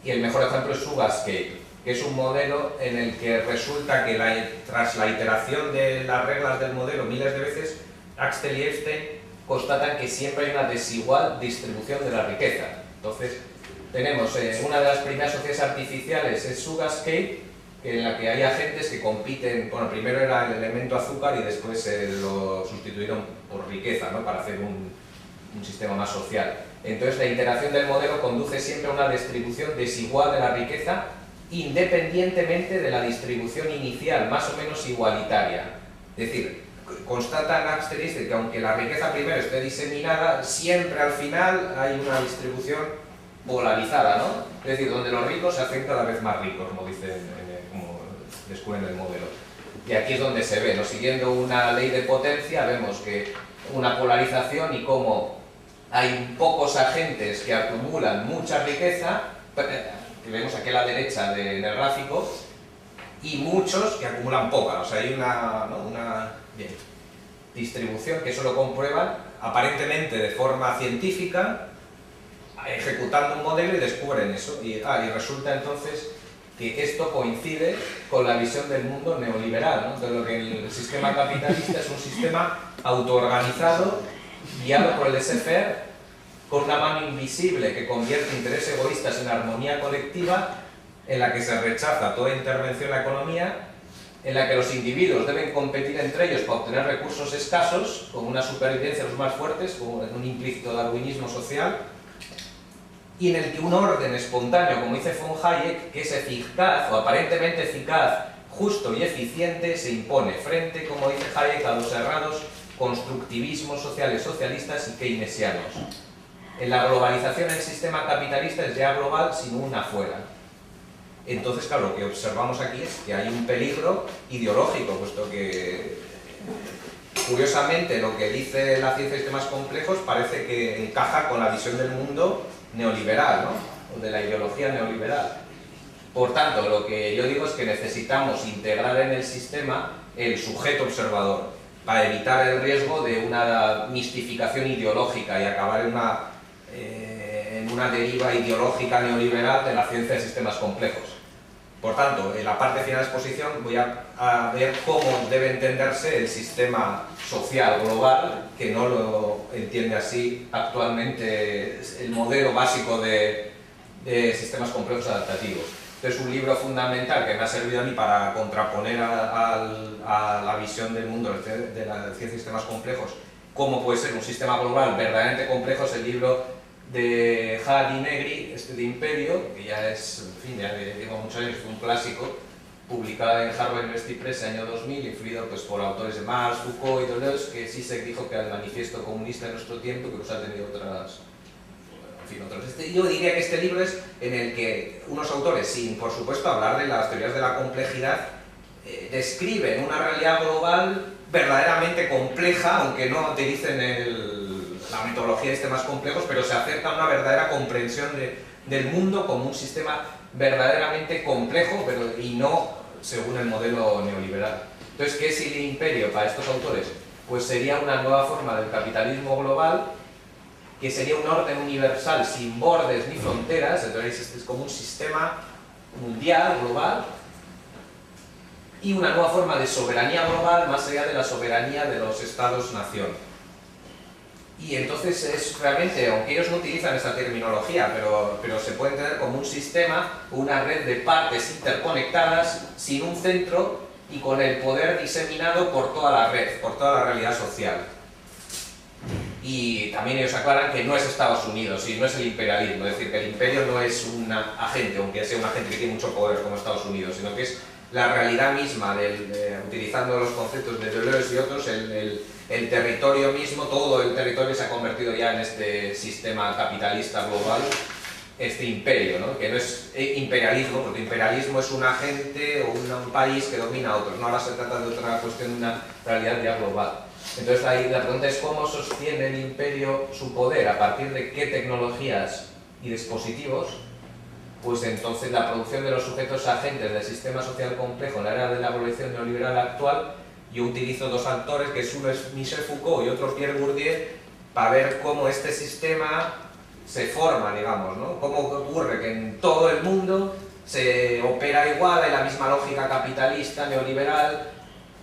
Y el mejor ejemplo es Sugascape, que es un modelo en el que resulta que tras la iteración de las reglas del modelo miles de veces, Axtell y Epstein constatan que siempre hay una desigual distribución de la riqueza. Entonces, tenemos una de las primeras sociedades artificiales es Sugascape, en la que hay agentes que compiten. Bueno, primero era el elemento azúcar y después lo sustituyeron por riqueza, ¿no?, para hacer un sistema más social. Entonces, la iteración del modelo conduce siempre a una distribución desigual de la riqueza, independientemente de la distribución inicial, más o menos igualitaria. Es decir, constatan Axtell que aunque la riqueza primero esté diseminada, siempre al final hay una distribución polarizada, ¿no? Es decir, donde los ricos se hacen cada vez más ricos, como dicen, como descubren el modelo. Y aquí es donde se ve, ¿no? Siguiendo una ley de potencia, vemos que una polarización y cómo hay pocos agentes que acumulan mucha riqueza, que vemos aquí a la derecha en el gráfico, y muchos que acumulan poca. O sea, hay una distribución que eso lo comprueban aparentemente de forma científica, ejecutando un modelo y descubren eso. Y resulta entonces que esto coincide con la visión del mundo neoliberal, ¿no? Entonces, lo que el sistema capitalista es un sistema autoorganizado, guiado por el laissez-faire, con una mano invisible que convierte intereses egoístas en armonía colectiva, en la que se rechaza toda intervención en la economía, en la que los individuos deben competir entre ellos para obtener recursos escasos, con una supervivencia de los más fuertes, como en un implícito darwinismo social, y en el que un orden espontáneo, como dice von Hayek, que es eficaz o aparentemente eficaz, justo y eficiente, se impone frente, como dice Hayek, a los errados constructivismos sociales socialistas y keynesianos. En la globalización el sistema capitalista es ya global sin un afuera. Entonces, claro, lo que observamos aquí es que hay un peligro ideológico, puesto que, curiosamente, lo que dice la ciencia de sistemas complejos parece que encaja con la visión del mundo neoliberal, ¿no? O de la ideología neoliberal. Por tanto, lo que yo digo es que necesitamos integrar en el sistema el sujeto observador, para evitar el riesgo de una mistificación ideológica y acabar en una deriva ideológica neoliberal de la ciencia de sistemas complejos. Por tanto, en la parte final de la exposición voy a ver cómo debe entenderse el sistema social global, que no lo entiende así actualmente el modelo básico de sistemas complejos adaptativos. Entonces, un libro fundamental que me ha servido a mí para contraponer a la visión del mundo de la ciencia de sistemas complejos, cómo puede ser un sistema global verdaderamente complejo, es el libro de Had y Negri, de Imperio, que ya es, en fin, ya lleva muchos años, fue un clásico, publicado en Harvard University Press año 2000, influido pues, por autores de Marx, Foucault y Deleuze, que sí se dijo que el manifiesto comunista de nuestro tiempo, que pues ha tenido otras... Yo diría que este libro es en el que unos autores, sin por supuesto hablar de las teorías de la complejidad, describen una realidad global verdaderamente compleja, aunque no utilicen la metodología de sistemas complejos, pero se acerca a una verdadera comprensión del mundo como un sistema verdaderamente complejo, y no según el modelo neoliberal. Entonces, ¿qué es el imperio para estos autores? Pues sería una nueva forma del capitalismo global, que sería un orden universal sin bordes ni fronteras. Entonces es como un sistema mundial, global, y una nueva forma de soberanía global más allá de la soberanía de los estados-nación. Y entonces es realmente, aunque ellos no utilizan esta terminología, pero se puede entender como un sistema, una red de partes interconectadas, sin un centro y con el poder diseminado por toda la red, por toda la realidad social. Y también ellos aclaran que no es Estados Unidos y no es el imperialismo, es decir, que el imperio no es un agente, aunque sea un agente que tiene mucho poder como Estados Unidos, sino que es la realidad misma, utilizando los conceptos de Deleuze y otros, el territorio mismo, todo el territorio se ha convertido ya en este sistema capitalista global, este imperio, ¿no? Que no es imperialismo, porque imperialismo es un agente o un país que domina a otros, no, ahora se trata de otra cuestión, de una realidad ya global. Entonces la pregunta es cómo sostiene el imperio su poder, a partir de qué tecnologías y dispositivos. Pues entonces la producción de los sujetos agentes del sistema social complejo en la era de la globalización neoliberal actual, yo utilizo dos autores, que uno es Michel Foucault y otro Pierre Bourdieu, para ver cómo este sistema se forma, digamos, ¿no? Cómo ocurre que en todo el mundo se opera igual, hay la misma lógica capitalista, neoliberal,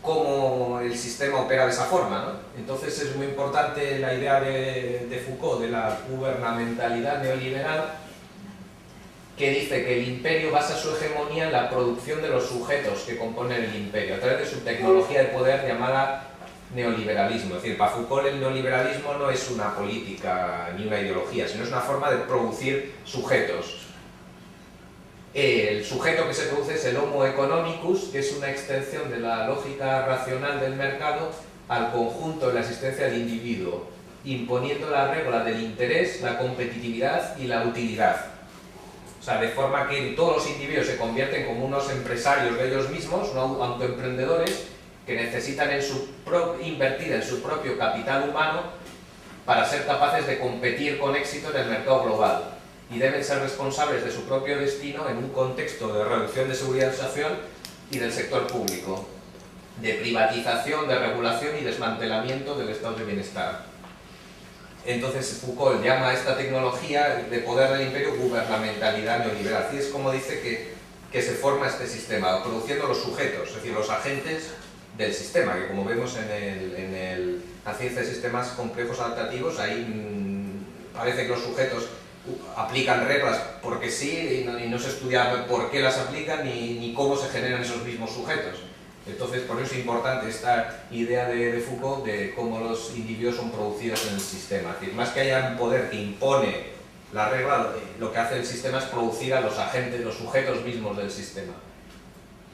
cómo el sistema opera de esa forma, ¿no? Entonces es muy importante la idea de Foucault de la gubernamentalidad neoliberal, que dice que el imperio basa su hegemonía en la producción de los sujetos que componen el imperio, a través de su tecnología de poder llamada neoliberalismo. Es decir, para Foucault el neoliberalismo no es una política ni una ideología, sino es una forma de producir sujetos. El sujeto que se produce es el Homo economicus, que es una extensión de la lógica racional del mercado al conjunto de la existencia del individuo, imponiendo la regla del interés, la competitividad y la utilidad. O sea, de forma que todos los individuos se convierten como unos empresarios de ellos mismos, no autoemprendedores, que necesitan invertir en su propio capital humano para ser capaces de competir con éxito en el mercado global y deben ser responsables de su propio destino en un contexto de reducción de seguridad social y del sector público, de privatización, de regulación y desmantelamiento del estado de bienestar. Entonces Foucault llama a esta tecnología de poder del imperio gubernamentalidad neoliberal. Así es como dice que se forma este sistema, produciendo los sujetos, es decir, los agentes del sistema, que como vemos en la ciencia de sistemas complejos adaptativos, ahí parece que los sujetos aplican reglas porque sí y no se estudia por qué las aplican ni cómo se generan esos mismos sujetos. Entonces, por eso es importante esta idea de Foucault de cómo los individuos son producidos en el sistema. Es decir, más que haya un poder que impone la regla, lo que hace el sistema es producir a los agentes, los sujetos mismos del sistema.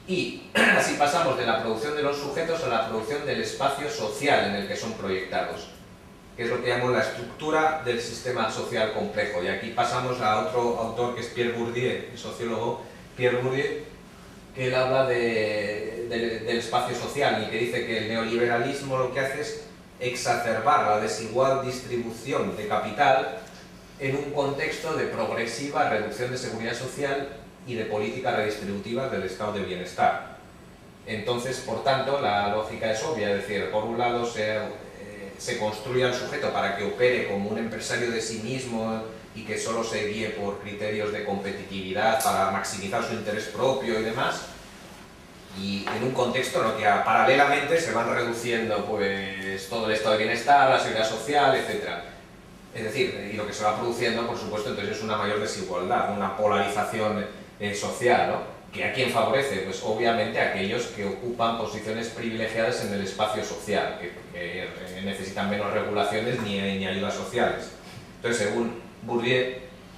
Y así pasamos de la producción de los sujetos a la producción del espacio social en el que son proyectados, que es lo que llamo la estructura del sistema social complejo. Y aquí pasamos a otro autor que es Pierre Bourdieu, el sociólogo Pierre Bourdieu, que él habla del espacio social y que dice que el neoliberalismo lo que hace es exacerbar la desigual distribución de capital en un contexto de progresiva reducción de seguridad social y de política redistributiva del estado de bienestar. Entonces, por tanto, la lógica es obvia, es decir, por un lado se construye al sujeto para que opere como un empresario de sí mismo y que solo se guíe por criterios de competitividad para maximizar su interés propio y demás, y en un contexto en el que paralelamente se van reduciendo pues, todo el estado de bienestar, la seguridad social, etc. Es decir, y lo que se va produciendo, por supuesto, entonces es una mayor desigualdad, una polarización social, ¿no? ¿Que a quién favorece? Pues obviamente a aquellos que ocupan posiciones privilegiadas en el espacio social, que necesitan menos regulaciones ni ayudas sociales. Entonces, según Bourdieu,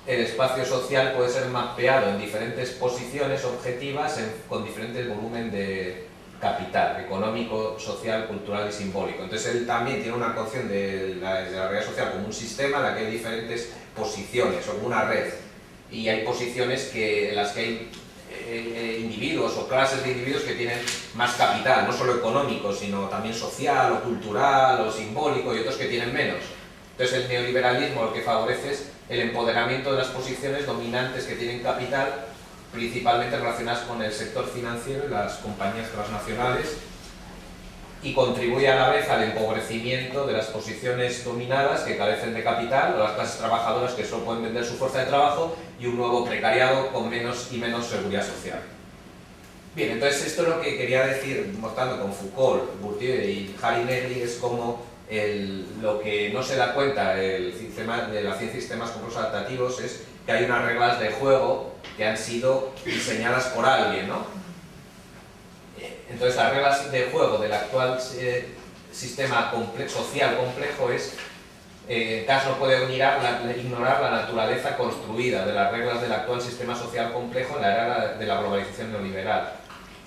el espacio social puede ser mapeado en diferentes posiciones objetivas con diferentes volumen de capital, económico, social, cultural y simbólico. Entonces él también tiene una concepción de la realidad social como un sistema en la que hay diferentes posiciones, o como una red, y hay posiciones en las que hay individuos o clases de individuos que tienen más capital, no solo económico, sino también social, o cultural, o simbólico, y otros que tienen menos. Entonces el neoliberalismo lo que favorece es el empoderamiento de las posiciones dominantes que tienen capital, principalmente relacionadas con el sector financiero y las compañías transnacionales, y contribuye a la vez al empobrecimiento de las posiciones dominadas que carecen de capital, o las clases trabajadoras que solo pueden vender su fuerza de trabajo, y un nuevo precariado con menos y menos seguridad social. Bien, entonces esto es lo que quería decir, mostrando con Foucault, Bourdieu y Harry Negri, es como lo que no se da cuenta el sistema de la ciencia y sistemas complejos adaptativos es que hay unas reglas de juego que han sido diseñadas por alguien, ¿no? Entonces las reglas de juego del actual sistema social complejo es Cass no puede ignorar la naturaleza construida de las reglas del actual sistema social complejo en la era de la globalización neoliberal.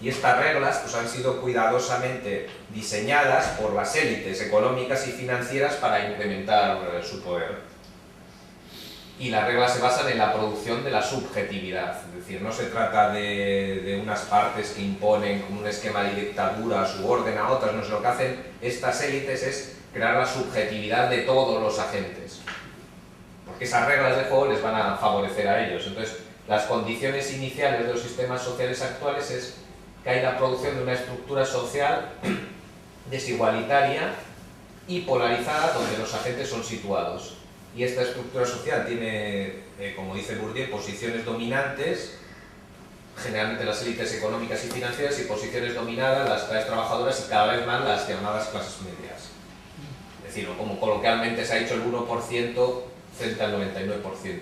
Y estas reglas pues, han sido cuidadosamente diseñadas por las élites económicas y financieras para incrementar su poder. Y las reglas se basan en la producción de la subjetividad, es decir, no se trata de unas partes que imponen como un esquema de dictadura su orden a otras, no, lo que hacen estas élites es crear la subjetividad de todos los agentes, porque esas reglas de juego les van a favorecer a ellos. Entonces, las condiciones iniciales de los sistemas sociales actuales es que hay la producción de una estructura social desigualitaria y polarizada donde los agentes son situados. Y esta estructura social tiene, como dice Bourdieu, posiciones dominantes, generalmente las élites económicas y financieras, y posiciones dominadas, las clases trabajadoras y cada vez más las llamadas clases medias. Es decir, como coloquialmente se ha dicho, el 1% frente al 99%.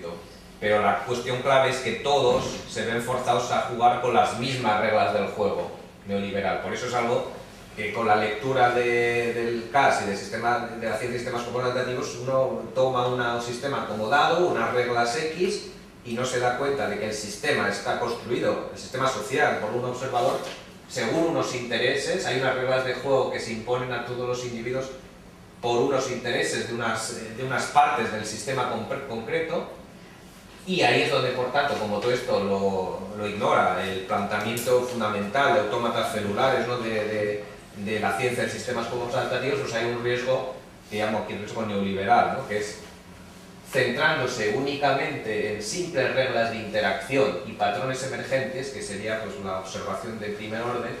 Pero la cuestión clave es que todos se ven forzados a jugar con las mismas reglas del juego neoliberal. Por eso es algo que con la lectura del CAS y de la ciencia de sistemas adaptativos uno toma un sistema como dado, unas reglas X, y no se da cuenta de que el sistema está construido, el sistema social, por un observador, según unos intereses. Hay unas reglas de juego que se imponen a todos los individuos por unos intereses de unas partes del sistema concreto, y ahí es donde, por tanto, como todo esto lo ignora el planteamiento fundamental de autómatas celulares, ¿no? de la ciencia de sistemas adaptativos, pues hay un riesgo que llamo aquí el riesgo neoliberal, ¿no? Que es centrándose únicamente en simples reglas de interacción y patrones emergentes, que sería pues, la observación de primer orden,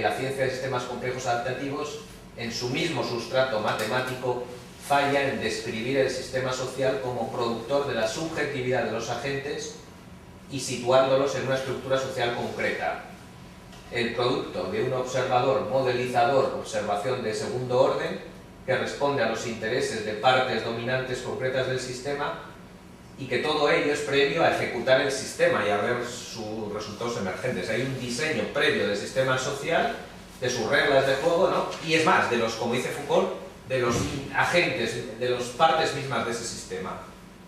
la ciencia de sistemas complejos adaptativos, en su mismo sustrato matemático, falla en describir el sistema social como productor de la subjetividad de los agentes y situándolos en una estructura social concreta. El producto de un observador modelizador, observación de segundo orden, que responde a los intereses de partes dominantes concretas del sistema y que todo ello es previo a ejecutar el sistema y a ver sus resultados emergentes. Hay un diseño previo del sistema social, de sus reglas de juego, ¿no? Y es más, de los, como dice Foucault, de los agentes, de las partes mismas de ese sistema.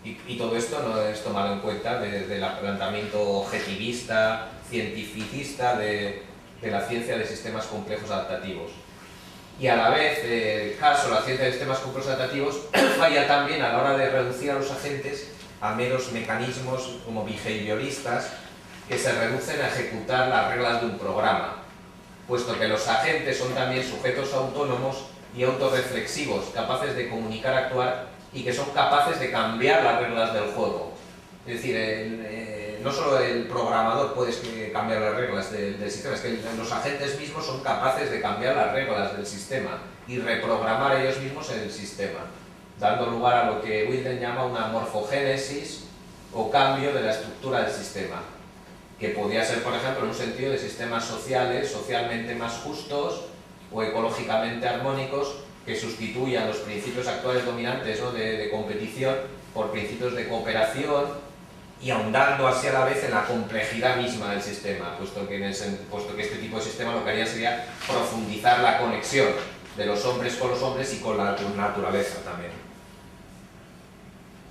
Y todo esto no es tomado en cuenta desde el planteamiento objetivista, cientificista de la ciencia de sistemas complejos adaptativos. Y a la vez, el caso, la ciencia de sistemas complejos adaptativos falla también a la hora de reducir a los agentes a meros mecanismos como behavioristas que se reducen a ejecutar las reglas de un programa, puesto que los agentes son también sujetos autónomos y autorreflexivos, capaces de comunicar, actuar y que son capaces de cambiar las reglas del juego. Es decir, no solo el programador puede cambiar las reglas del sistema, es que los agentes mismos son capaces de cambiar las reglas del sistema y reprogramar ellos mismos en el sistema, dando lugar a lo que Wilden llama una morfogénesis o cambio de la estructura del sistema, que podría ser, por ejemplo, en un sentido de sistemas sociales, socialmente más justos o ecológicamente armónicos, que sustituyan los principios actuales dominantes, ¿no? de competición por principios de cooperación y ahondando así a la vez en la complejidad misma del sistema, puesto que este tipo de sistema lo que haría sería profundizar la conexión de los hombres con los hombres y con la naturaleza también.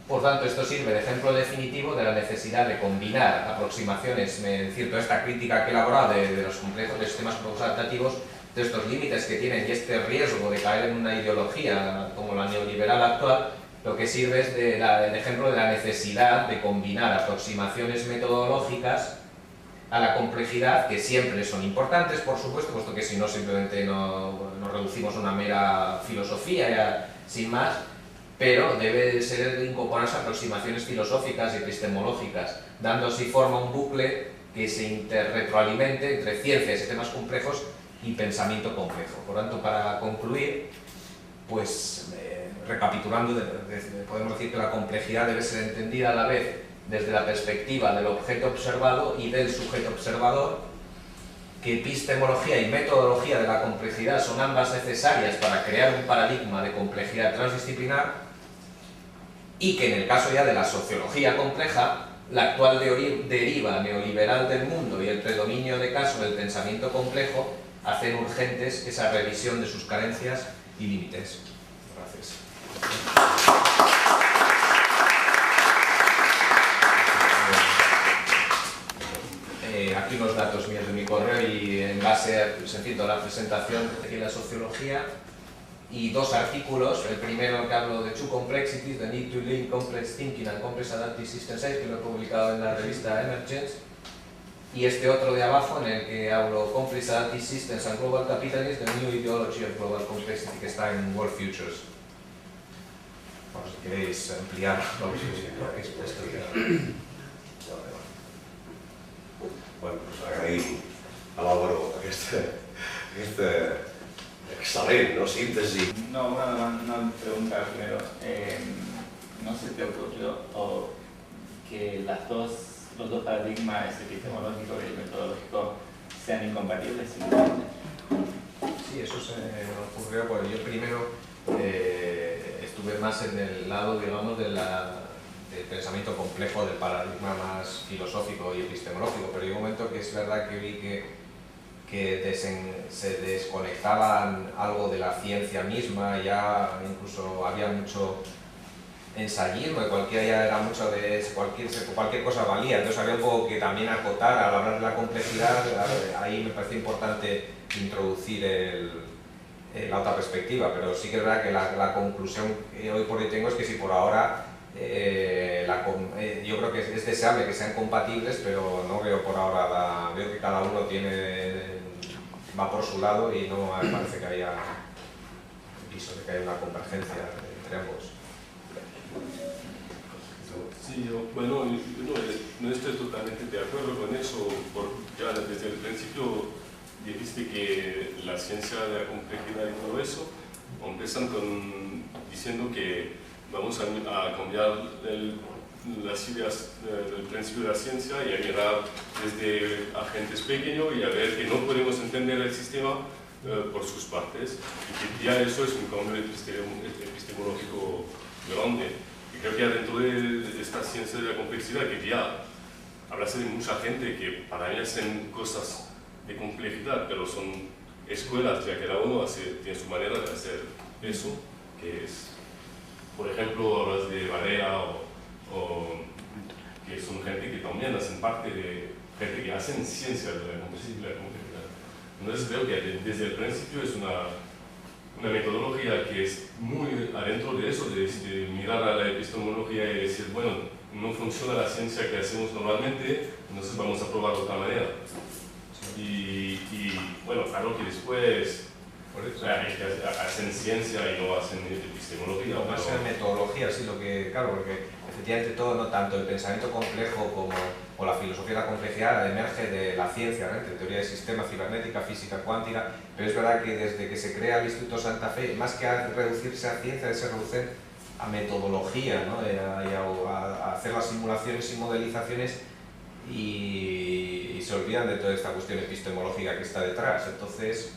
Por tanto, esto sirve de ejemplo definitivo de la necesidad de combinar aproximaciones, es decir, toda esta crítica que he elaborado de los complejos de sistemas complejos adaptativos, de estos límites que tienen y este riesgo de caer en una ideología como la neoliberal actual, lo que sirve es de ejemplo de la necesidad de combinar aproximaciones metodológicas a la complejidad, que siempre son importantes, por supuesto, puesto que si no simplemente nos reducimos a una mera filosofía, ya, sin más, pero debe ser incorporarse aproximaciones filosóficas y epistemológicas, dando así forma a un bucle que se interretroalimente entre ciencia y sistemas complejos y pensamiento complejo. Por tanto, para concluir, pues recapitulando, podemos decir que la complejidad debe ser entendida a la vez desde la perspectiva del objeto observado y del sujeto observador, que epistemología y metodología de la complejidad son ambas necesarias para crear un paradigma de complejidad transdisciplinar, y que en el caso ya de la sociología compleja, la actual deriva neoliberal del mundo y el predominio de caso del pensamiento complejo hacen urgentes esa revisión de sus carencias y límites. Gracias. Aquí unos datos míos de mi correo y en base a toda la presentación de la sociología y dos artículos. El primero, en el que hablo de Two Complexities, The Need to Link Complex Thinking and Complex Adaptive System Science, que lo he publicado en la revista Emergence, y este otro de abajo, en el que hablo Complex Adaptive Systems and Global Capitalism, The New Ideology of Global Complexity, que está en World Futures. Bueno, si queréis ampliar lo que he expuesto. Bueno, pues agraïm a l'Álvaro aquesta excel·lent, ¿no?, síntesi. No, una pregunta primero. ¿No se te ocurrió que los dos paradigmas, epistemológico y metodológico, sean incompatibles? Sí, eso se me ocurrió porque yo primero estuve más en el lado, digamos, del pensamiento complejo, del paradigma más filosófico y epistemológico, pero hay un momento que es verdad que vi que se desconectaban algo de la ciencia misma, ya incluso había mucho ensayismo, cualquiera ya era mucho de cualquier cosa valía, entonces había un poco que también acotar al hablar de la complejidad. Ahí me parece importante introducir la otra perspectiva, pero sí que es verdad que la conclusión que hoy por hoy tengo es que si por ahora yo creo que es deseable que sean compatibles, pero no veo por ahora, veo que cada uno va por su lado y no me parece que haya piso de que hay una convergencia entre ambos. Sí, bueno, yo no estoy totalmente de acuerdo con eso, porque ya desde el principio dijiste que la ciencia de la complejidad y todo eso empiezan diciendo que vamos a cambiar las ideas del principio de la ciencia y a mirar desde agentes pequeños y a ver que no podemos entender el sistema por sus partes, y que ya eso es un cambio epistemológico grande. Y creo que dentro de esta ciencia de la complejidad, que ya hablase de mucha gente que para mí hacen cosas de complejidad, pero son escuelas, ya que cada uno tiene su manera de hacer eso, que es, por ejemplo, hablas de Varela o que son gente que también hacen parte de gente que hacen ciencia de la complejidad. Entonces creo que desde el principio es una metodología que es muy adentro de eso, de mirar a la epistemología y decir, bueno, no funciona la ciencia que hacemos normalmente, entonces vamos a probar de otra manera. Y bueno, claro que después hacen ciencia y no hacen epistemología. No es metodología, sí, lo que, claro, porque efectivamente todo, no tanto el pensamiento complejo o la filosofía de la complejidad emerge de la ciencia, ¿no? De teoría de sistemas, cibernética, física cuántica, pero es verdad que desde que se crea el Instituto Santa Fe, más que a reducirse a ciencia, se reducen a metodología, ¿no? a hacer las simulaciones y modelizaciones y se olvidan de toda esta cuestión epistemológica que está detrás. Entonces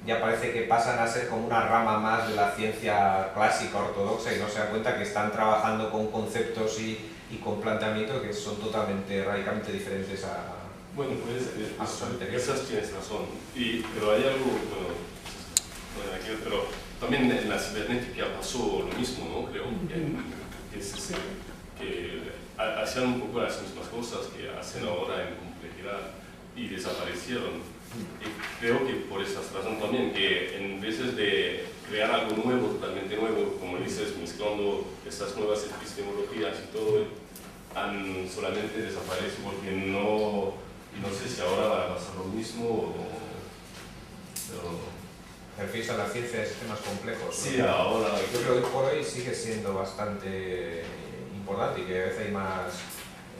ya parece que pasan a ser como una rama más de la ciencia clásica ortodoxa y no se dan cuenta que están trabajando con conceptos y con planteamientos que son radicalmente diferentes a... Bueno, pues esas tienes razón, pero hay algo, bueno aquí, pero también en la cibernética pasó lo mismo, ¿no? Creo que hacían un poco las mismas cosas que hacen ahora en complejidad y desaparecieron. Y creo que por esa razón también, que en vez de crear algo nuevo, totalmente nuevo, como dices, mezclando estas nuevas epistemologías y todo, han solamente desaparecido porque no sé si ahora va a pasar lo mismo pero... ¿Te refieres a la ciencia de sistemas complejos? Sí, ¿no? ahora... Yo creo que hoy por hoy sigue siendo bastante importante y que a veces hay más...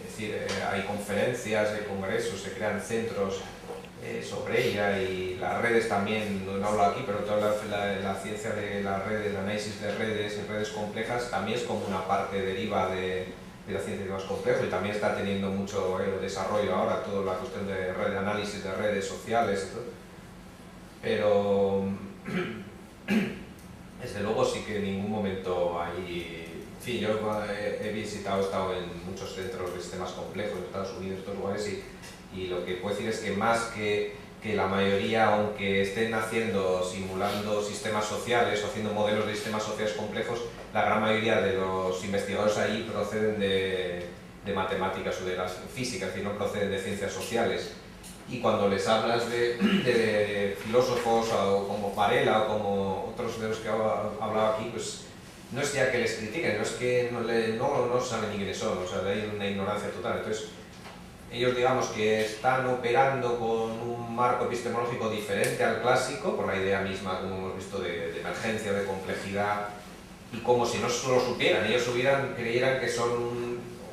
Es decir, hay conferencias, hay congresos, se crean centros sobre ella y las redes también, no hablo aquí, pero toda la ciencia de las redes, el análisis de redes y redes complejas también es como una parte deriva de la ciencia de más complejo y también está teniendo mucho desarrollo ahora toda la cuestión de análisis de redes sociales y todo. Pero desde luego sí que en ningún momento hay... En fin, yo he estado en muchos centros de sistemas complejos en Estados Unidos, en estos lugares, y lo que puedo decir es que más que la mayoría, aunque estén simulando sistemas sociales o haciendo modelos de sistemas sociales complejos, la gran mayoría de los investigadores ahí proceden de matemáticas o de la física, es decir, no proceden de ciencias sociales. Y cuando les hablas de filósofos como Varela o como otros de los que he hablado aquí, pues no es ya que les critiquen, no es que no saben ni quiénes son, o sea, hay una ignorancia total. Entonces, ellos digamos que están operando con un marco epistemológico diferente al clásico, por la idea misma, como hemos visto, de emergencia, de complejidad, y como si no lo supieran, ellos creyeran que son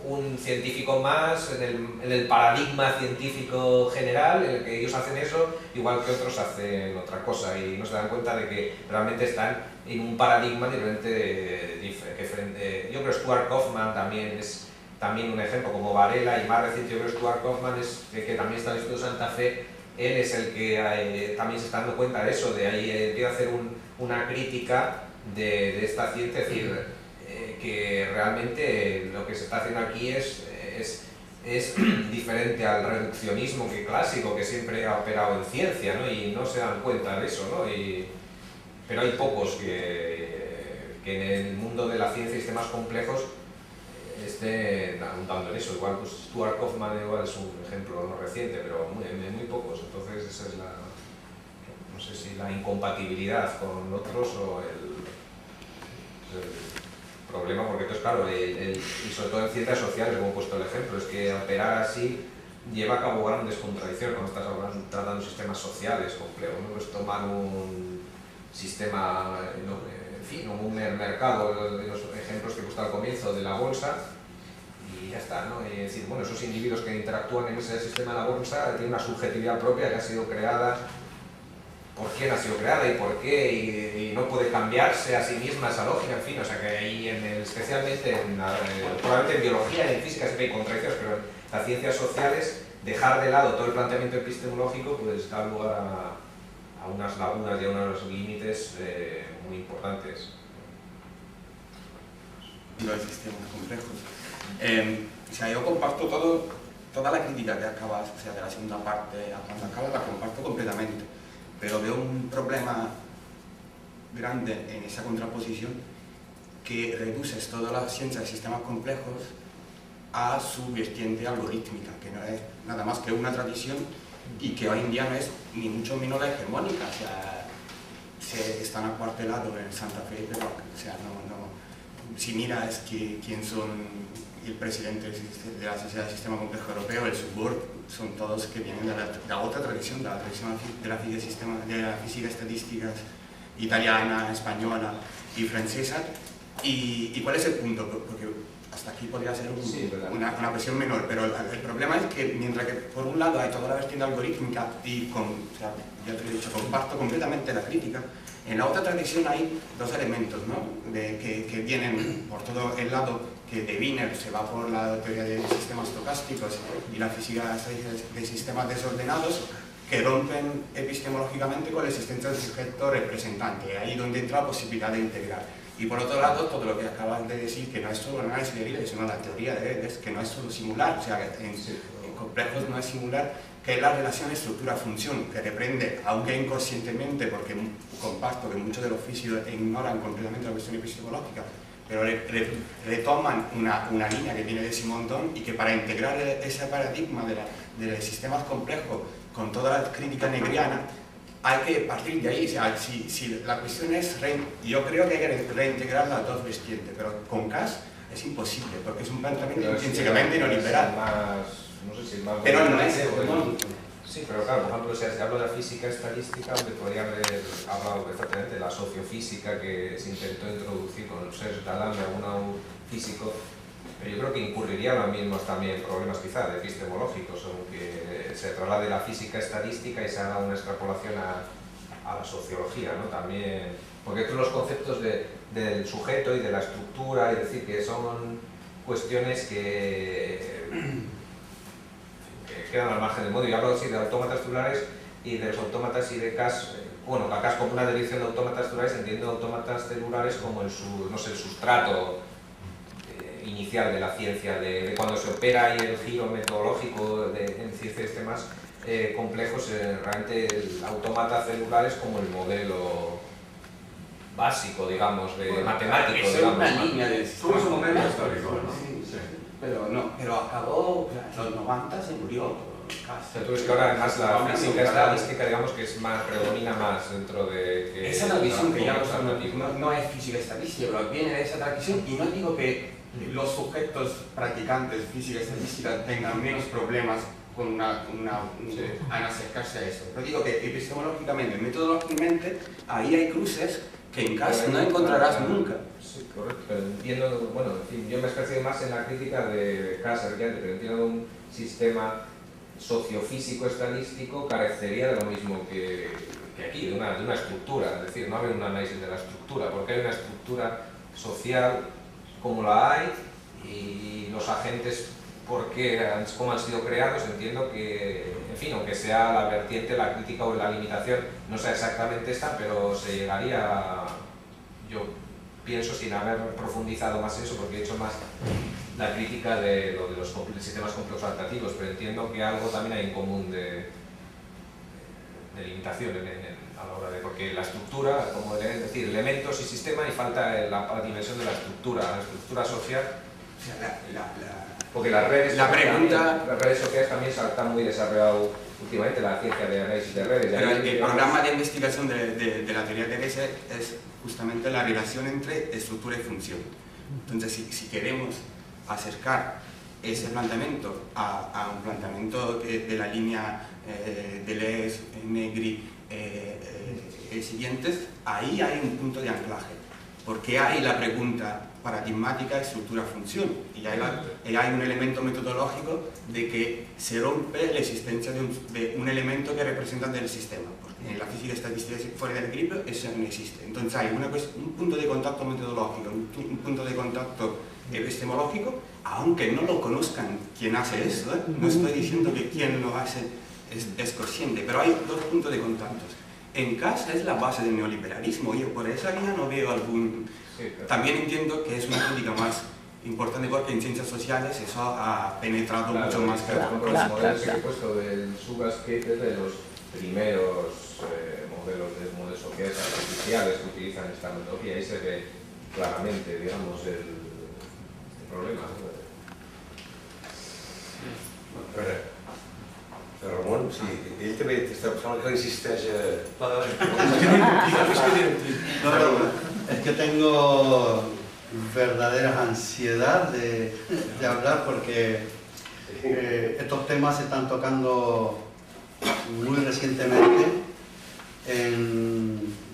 un científico más en el paradigma científico general, en el que ellos hacen eso, igual que otros hacen otra cosa, y no se dan cuenta de que realmente están en un paradigma diferente. Yo creo que Stuart Kauffman también es un ejemplo, como Varela, y más reciente yo creo que Stuart Kauffman, que también está en el Instituto Santa Fe, él es el que también se está dando cuenta de eso, de ahí empieza a hacer una crítica de esta ciencia, es decir, que realmente lo que se está haciendo aquí es diferente al reduccionismo clásico que siempre ha operado en ciencia, ¿no? Y no se dan cuenta de eso, ¿no? Pero hay pocos que en el mundo de la ciencia y sistemas complejos estén apuntando en eso. Igual pues Stuart Kauffman igual es un ejemplo no reciente, pero muy pocos. Entonces esa es no sé si la incompatibilidad con otros o el problema, porque entonces claro, y sobre todo en ciencias sociales, como he puesto el ejemplo, es que operar así lleva a cabo grandes contradicciones cuando estás tratando sistemas sociales complejos, ¿no? Pues tomar sistema, en fin, un mercado, de los ejemplos que he puesto al comienzo de la bolsa, y ya está, ¿no? Y decir, bueno, esos individuos que interactúan en ese sistema de la bolsa tienen una subjetividad propia que ha sido creada, por quién ha sido creada y por qué, y no puede cambiarse a sí misma esa lógica, en fin, o sea que ahí, especialmente probablemente en biología y en física siempre hay contradicciones, pero en las ciencias sociales, dejar de lado todo el planteamiento epistemológico pues da lugar a unas lagunas y a unos límites muy importantes. Los sistemas complejos. O sea, yo comparto toda la crítica que acabas, o sea, de la segunda parte a cuando acaba, la comparto completamente, pero veo un problema grande en esa contraposición, que reduces toda la ciencia de sistemas complejos a su vertiente algorítmica, que no es nada más que una tradición y que hoy en día no es ni mucho menos la hegemónica, o sea, se están acuartelados en Santa Fe, pero o sea, si miras quién son el presidente de la Sociedad del Sistema Complejo Europeo, el subboard, son todos que vienen de la otra tradición, de la tradición de la física estadística italiana, española y francesa. ¿Y cuál es el punto? Porque hasta aquí podría ser una versión menor, pero el problema es que mientras que por un lado hay toda la vertiente algorítmica y o sea, ya te he dicho, comparto completamente la crítica, en la otra tradición hay dos elementos, ¿no? que vienen por todo el lado que de Wiener se va por la teoría de sistemas estocásticos y la física de sistemas desordenados, que rompen epistemológicamente con la existencia del sujeto representante, ahí donde entra la posibilidad de integrar. Y por otro lado, todo lo que acabas de decir, que no es solo análisis de Riley, sino la teoría de Deleuze, que no es solo simular, o sea, que en complejos no es simular, que es la relación estructura-función, que reprende, aunque inconscientemente, porque comparto que muchos de los físicos ignoran completamente la cuestión epistemológica, pero retoman una línea que viene de Simondon y que para integrar ese paradigma de los sistemas complejos con toda la crítica negriana, hay que partir de ahí. O sea, si la cuestión es, yo creo que hay que reintegrar las dos vertientes, pero con Cass es imposible, porque es un planteamiento intrínsecamente neoliberal. No sé si es más... Pero no es... Sí, pero claro, por ejemplo, si hablo de la física estadística, donde podría haber hablado perfectamente de la sociofísica que se intentó introducir con el Serge Dalam y algún físico, pero yo creo que incurriría los mismos también problemas quizá epistemológicos, aunque se traslade la física estadística y se haga una extrapolación a la sociología, ¿no? También, porque todos los conceptos del sujeto y de la estructura, es decir, que son cuestiones que quedan al margen del modo. Y hablo así de autómatas celulares y de los autómatas y de Cass, bueno, la Cass como una derivation de autómatas celulares, entiendo autómatas celulares como el sustrato inicial de la ciencia, de cuando se opera y el giro metodológico en ciencia de sistemas complejos, realmente el autómata celular es como el modelo básico, digamos, matemático. Es digamos, una línea de... Tuvo su momento histórico, ¿no? Sí. Pero acabó, en los 90 se murió. Entonces que ahora además la física estadística, digamos, que es más, predomina más dentro de... Que esa es la visión que ya alternativa. no es física estadística, pero viene de esa tradición, y no digo que los sujetos practicantes de física estadística tengan menos problemas con al acercarse a eso. Pero digo que epistemológicamente, metodológicamente, ahí hay cruces que en Cass no encontrarás nunca. Sí, correcto, pero entiendo, bueno, en fin, yo me he especializado más en la crítica de Cass, pero entiendo que un sistema sociofísico estadístico carecería de lo mismo que aquí, de una estructura, es decir, no hay un análisis de la estructura, porque hay una estructura social como la hay y los agentes cómo han sido creados. Entiendo que, en fin, aunque sea la vertiente, la crítica o la limitación no sea exactamente esta, pero se llegaría, yo pienso, sin haber profundizado más en eso, porque he hecho más la crítica de los sistemas complejos adaptativos, pero entiendo que algo también hay en común de limitación a la hora de... Porque la estructura, como es decir, elementos y sistema, y falta la dimensión de la estructura social. O sea, porque las redes sociales también están muy desarrolladas últimamente, la ciencia de análisis de redes. Pero el programa de investigación de la teoría de redes es justamente la relación entre estructura y función. Entonces, si queremos acercar ese planteamiento a un planteamiento de la línea Deleuze, Negri, siguientes, ahí hay un punto de anclaje, porque hay la pregunta paradigmática estructura-función, y hay un elemento metodológico de que se rompe la existencia de un elemento que representa del sistema, porque en la física estadística fuera del equilibrio eso no existe. Entonces hay un punto de contacto metodológico, un punto de contacto epistemológico, aunque no lo conozcan quien hace eso, no estoy diciendo que quien lo hace es consciente, pero hay dos puntos de contactos. En casa es la base del neoliberalismo, yo por esa vía no veo algún... Sí, claro. También entiendo que es una crítica más importante porque en ciencias sociales eso ha penetrado mucho más que... Con los modelos que he puesto del Sugascape es de los primeros modelos de modelos sociales artificiales que utilizan esta metodología, ahí se ve claramente, digamos, el problema, ¿no? Ramon, sí, ell també sembla que insisteix a... No, es que tengo verdadera ansiedad de hablar porque estos temas se están tocando muy recientemente.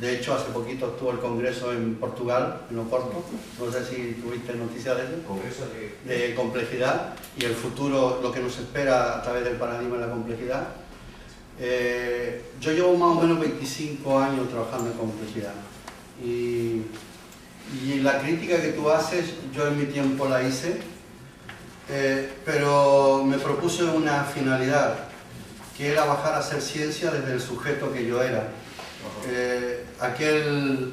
De hecho, hace poquito estuvo el congreso en Portugal, en Oporto. No sé si tuviste noticias de eso. ¿Congreso de complejidad y el futuro, lo que nos espera a través del paradigma de la complejidad. Yo llevo más o menos 25 años trabajando en complejidad y la crítica que tú haces, yo en mi tiempo la hice, pero me propuse una finalidad, que era bajar a hacer ciencia desde el sujeto que yo era. Aquel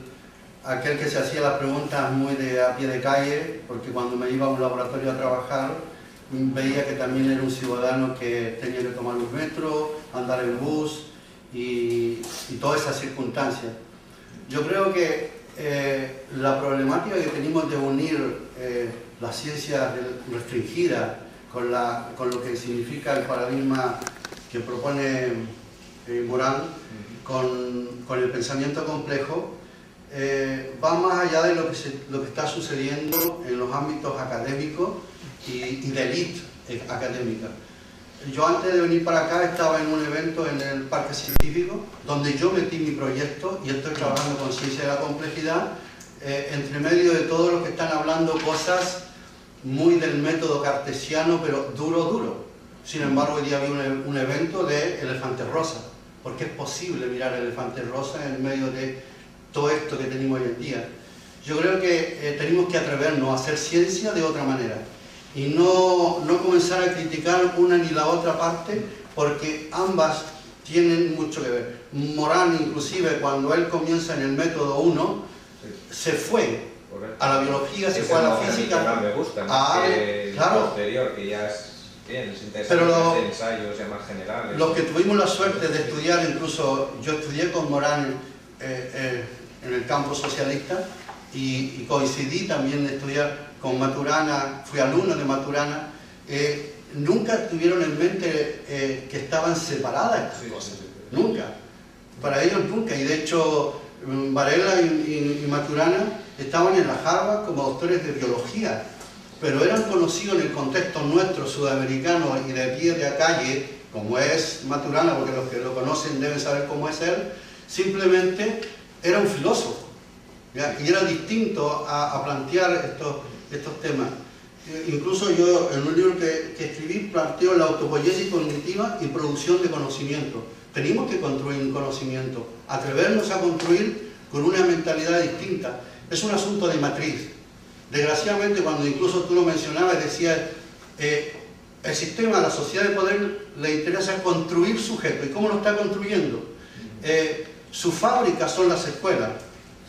que se hacía las preguntas muy a pie de calle, porque cuando me iba a un laboratorio a trabajar veía que también era un ciudadano que tenía que tomar un metro, andar en bus y todas esas circunstancias. Yo creo que la problemática que tenemos de unir la ciencia restringida con lo que significa el paradigma que propone Morán, con el pensamiento complejo, va más allá de lo que está sucediendo en los ámbitos académicos y de élite académica. Yo antes de venir para acá estaba en un evento en el Parque Científico donde yo metí mi proyecto y estoy trabajando con ciencia de la complejidad entre medio de todos los que están hablando cosas muy del método cartesiano, pero duro. Sin embargo, hoy día había un evento de elefantes rosa, porque es posible mirar elefantes rosa en medio de todo esto que tenemos hoy en día. Yo creo que tenemos que atrevernos a hacer ciencia de otra manera y no comenzar a criticar una ni la otra parte, porque ambas tienen mucho que ver. Morán, inclusive, cuando él comienza en el método 1, se fue a la biología, se fue a la física. Me gusta, ¿no? Claro. Posterior, que ya es bien, es interesante, pero ensayos ya más generales. Los que tuvimos la suerte de estudiar, incluso yo estudié con Morán en el campo socialista y coincidí también de estudiar con Maturana, fui alumno de Maturana, nunca tuvieron en mente que estaban separadas estas cosas, nunca. Para ellos nunca, y de hecho Varela y Maturana estaban en la Harvard como doctores de biología, pero eran conocidos en el contexto nuestro, sudamericano y de pie de a calle, como es Maturana, porque los que lo conocen deben saber cómo es él, simplemente era un filósofo, ¿ya? Y era distinto a plantear estos temas. Incluso yo, en un libro que escribí, planteo la autopoiesis cognitiva y producción de conocimiento. Tenemos que construir un conocimiento, atrevernos a construir con una mentalidad distinta. Es un asunto de matriz. Desgraciadamente, cuando incluso tú lo mencionabas, decías, el sistema, la sociedad de poder, le interesa construir sujetos. ¿Y cómo lo está construyendo? Su fábrica son las escuelas.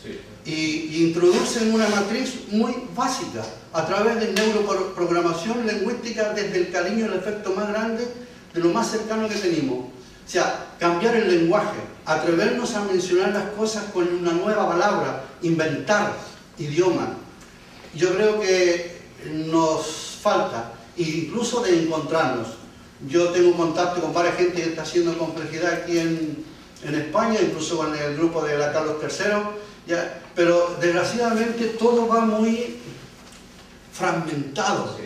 Sí. Y introducen una matriz muy básica, a través de neuroprogramación lingüística, desde el cariño, el efecto más grande, de lo más cercano que tenemos. O sea, cambiar el lenguaje, atrevernos a mencionar las cosas con una nueva palabra, inventar idioma. Yo creo que nos falta, incluso de encontrarnos. Yo tengo contacto con varias gente que está haciendo complejidad aquí en España, incluso con el grupo de la Carlos III, ya, pero desgraciadamente todo va muy fragmentado.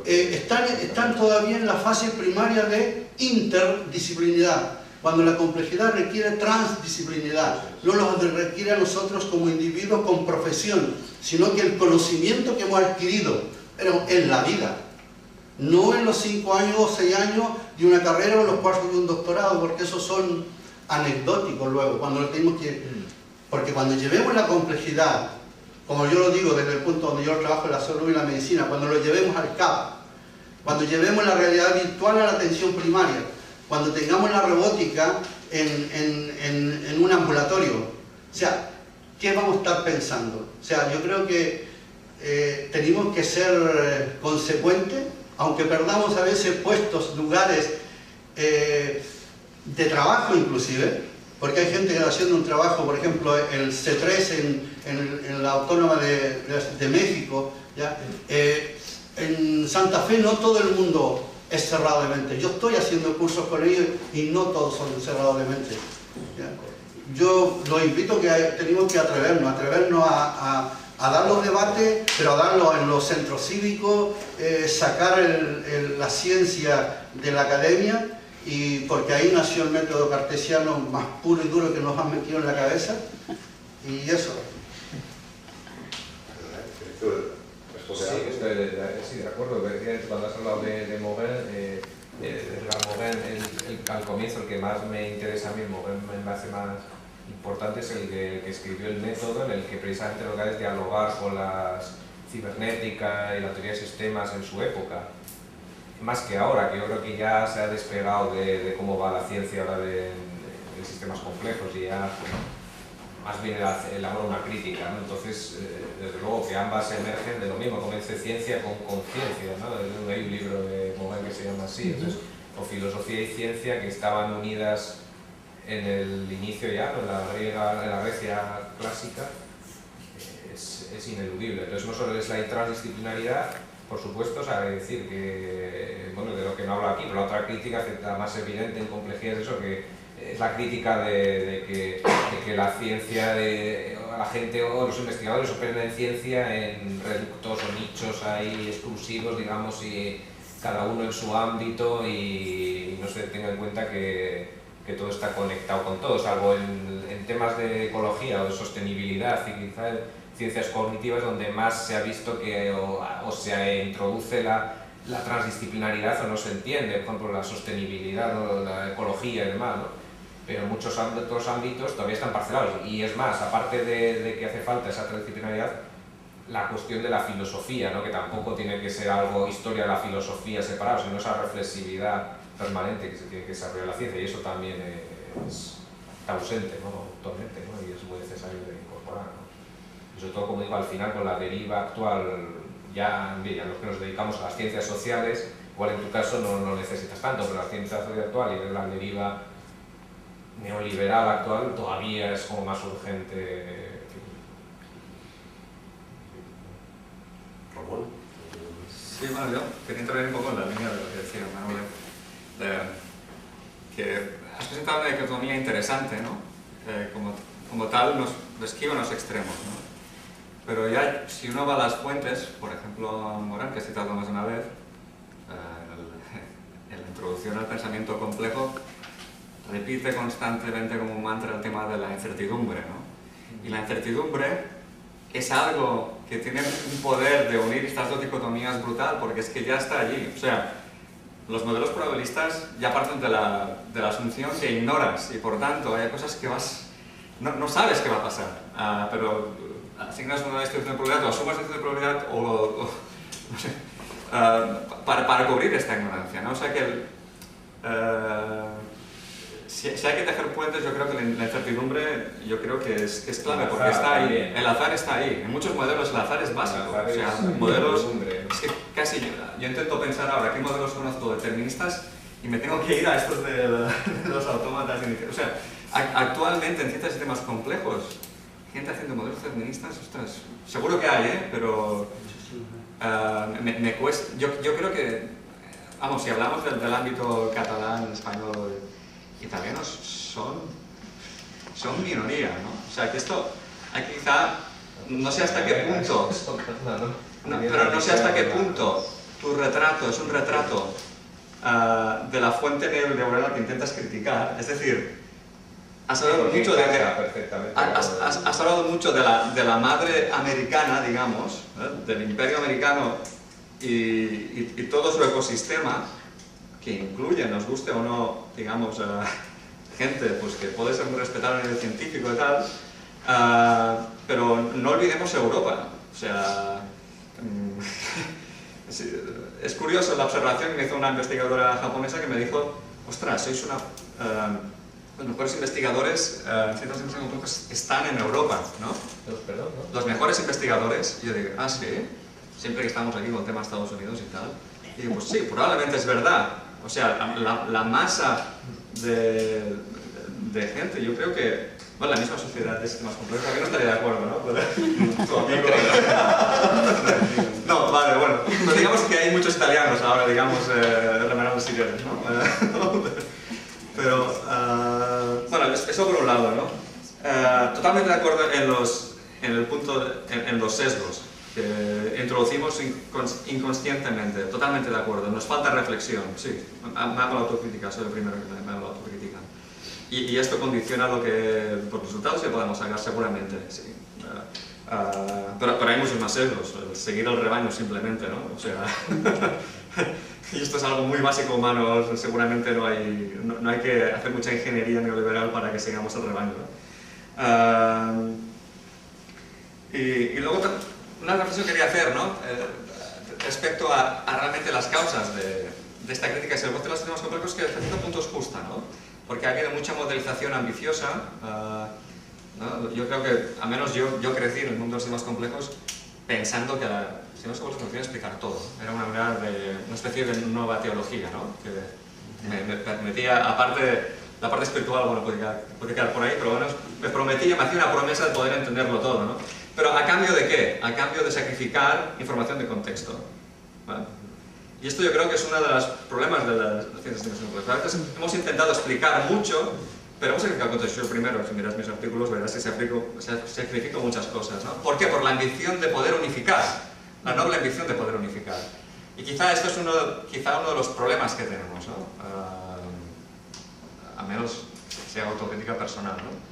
Están todavía en la fase primaria de interdisciplinaridad. Cuando la complejidad requiere transdisciplinaridad, no lo requiere a nosotros como individuos con profesión, sino que el conocimiento que hemos adquirido en la vida, no en los 5 años o 6 años de una carrera o los 4 de un doctorado, porque esos son anecdóticos luego, cuando lo tenemos que... Porque cuando llevemos la complejidad, como yo lo digo desde el punto donde yo trabajo en la salud y la medicina, cuando lo llevemos al CAP, cuando llevemos la realidad virtual a la atención primaria, cuando tengamos la robótica en un ambulatorio, o sea, ¿qué vamos a estar pensando? O sea, yo creo que tenemos que ser consecuentes, aunque perdamos a veces puestos, lugares de trabajo inclusive, porque hay gente que está haciendo un trabajo, por ejemplo, el C3 en la Autónoma de México, ¿ya? En Santa Fe no todo el mundo es cerrado de mente. Yo estoy haciendo cursos con ellos y no todos son cerrados de mente, ¿ya? Yo los invito que tenemos que atrevernos a dar los debates, pero a darlos en los centros cívicos, sacar la ciencia de la academia, y porque ahí nació el método cartesiano más puro y duro que nos han metido en la cabeza, y eso. Sí, de acuerdo. Cuando has hablado de Morin, al comienzo, el que más me interesa a mí, Morin me hace más importante, es el que escribió el método, en el que precisamente lo que hace es dialogar con la cibernética y la teoría de sistemas en su época. Más que ahora, que yo creo que ya se ha despegado de cómo va la ciencia ahora de sistemas complejos, y ya más bien elabora una crítica, ¿no? Entonces, desde luego que ambas emergen de lo mismo, como dice ciencia con conciencia, ¿no? Hay un libro de Morin que se llama así, entonces, o filosofía y ciencia que estaban unidas en el inicio ya, en la Grecia clásica, es ineludible. Entonces no solo es la transdisciplinaridad, por supuesto, sabe decir que, bueno, de lo que no hablo aquí, pero la otra crítica, la más evidente en complejidad, es eso, que es la crítica de que la ciencia, la gente o los investigadores operen en ciencia en reductos o nichos ahí exclusivos, digamos, y cada uno en su ámbito, y no se tenga en cuenta que todo está conectado con todo, salvo en temas de ecología o de sostenibilidad y quizá ciencias cognitivas, donde más se ha visto que o se introduce la transdisciplinaridad o no se entiende, por ejemplo la sostenibilidad o la ecología y demás, ¿no? Pero muchos otros ámbitos todavía están parcelados, y es más, aparte de que hace falta esa transdisciplinaridad, la cuestión de la filosofía, ¿no? Que tampoco tiene que ser algo historia de la filosofía separado, sino esa reflexividad permanente que se tiene que desarrollar la ciencia, y eso también está ausente, ¿no? Actualmente, ¿no? Y es muy necesario de incorporar, ¿no? Y sobre todo, como digo, al final con la deriva actual, ya los que nos dedicamos a las ciencias sociales, igual en tu caso no necesitas tanto, pero la ciencia social actual y la deriva neoliberal actual todavía es como más urgente. Sí, bueno, yo quería intervenir un poco en la línea de lo que decía Manuel, que has presentado una dicotomía interesante, ¿no? Como tal nos describe los extremos, ¿no? Pero ya si uno va a las fuentes, por ejemplo Morin, que he citado más de una vez, en la introducción al pensamiento complejo, repite constantemente como un mantra el tema de la incertidumbre, ¿no? Y la incertidumbre es algo que tiene un poder de unir estas dos dicotomías brutal, porque es que ya está allí. O sea, los modelos probabilistas ya parten de la asunción que ignoras, y por tanto hay cosas que no sabes qué va a pasar, pero asignas una distribución de probabilidad o asumas una distribución de probabilidad no sé, para cubrir esta ignorancia, ¿no? O sea que si hay que tejer puentes, yo creo que la incertidumbre yo creo que es clave, porque está ahí, el azar está ahí. En muchos modelos el azar es básico, o sea, modelos, es que casi yo intento pensar ahora qué modelos conozco deterministas y me tengo que ir a estos de los autómatas, o sea, actualmente en ciertos sistemas complejos, gente haciendo modelos deterministas, ostras, seguro que hay, pero me cuesta, yo creo que, vamos, si hablamos del ámbito catalán, español, italianos son minoría, ¿no? O sea, que esto, hay que quizá, no sé hasta qué punto, pero no sé hasta qué punto tu retrato es un retrato de la fuente neoliberal que intentas criticar. Es decir, has hablado Porque mucho de encaja perfectamente. has hablado mucho de la madre americana, digamos, del imperio americano y todo su ecosistema, que incluye, nos guste o no, digamos, gente pues, que puede ser muy respetada a nivel científico y tal, pero no olvidemos Europa. O sea, es curioso la observación que me hizo una investigadora japonesa que me dijo: ostras, sois los mejores investigadores en ciertas instituciones están en Europa, ¿no? Los mejores investigadores. Y yo digo, ah, sí, siempre que estamos aquí con el tema de Estados Unidos y tal. Y digo, pues sí, probablemente es verdad. O sea, la masa de gente, yo creo que, bueno, la misma sociedad de sistemas complejos, aquí no estaría de acuerdo, ¿no? No, vale, bueno, pero digamos que hay muchos italianos ahora, digamos, remenando sillones, ¿no? Pero, bueno, eso por un lado, ¿no? Totalmente de acuerdo en los sesgos que introducimos inconscientemente, totalmente de acuerdo. Nos falta reflexión, sí. Me hago la autocrítica, soy el primero que me hago la autocrítica. Y esto condiciona lo que, por resultados que podemos sacar seguramente, sí. Pero hay muchos más sesgos, seguir el rebaño simplemente, ¿no? O sea, y esto es algo muy básico humano, seguramente no hay que hacer mucha ingeniería neoliberal para que sigamos el rebaño, ¿no? Y luego una reflexión que quería hacer, ¿no? Respecto a realmente las causas de esta crítica y el coste de los sistemas complejos, que hasta cierto punto es justa, ¿no? Porque ha habido mucha modelización ambiciosa, ¿no? Yo creo que, al menos yo crecí en el mundo de los sistemas complejos pensando que los sistemas complejos nos podían explicar todo. Era una especie de nueva teología, ¿no? Que me permitía, aparte, la parte espiritual, bueno, puede quedar por ahí, pero bueno, me hacía una promesa de poder entenderlo todo, ¿no? Pero ¿a cambio de qué? A cambio de sacrificar información de contexto, ¿vale? Y esto yo creo que es uno de los problemas de las ciencias de investigación. A veces hemos intentado explicar mucho, pero hemos sacrificado contexto. Yo primero, si miras mis artículos, verás que sacrifico muchas cosas, ¿no? ¿Por qué? Por la ambición de poder unificar, la noble ambición de poder unificar. Y quizá esto es uno de los problemas que tenemos, ¿no? A menos sea autocrítica personal, ¿no?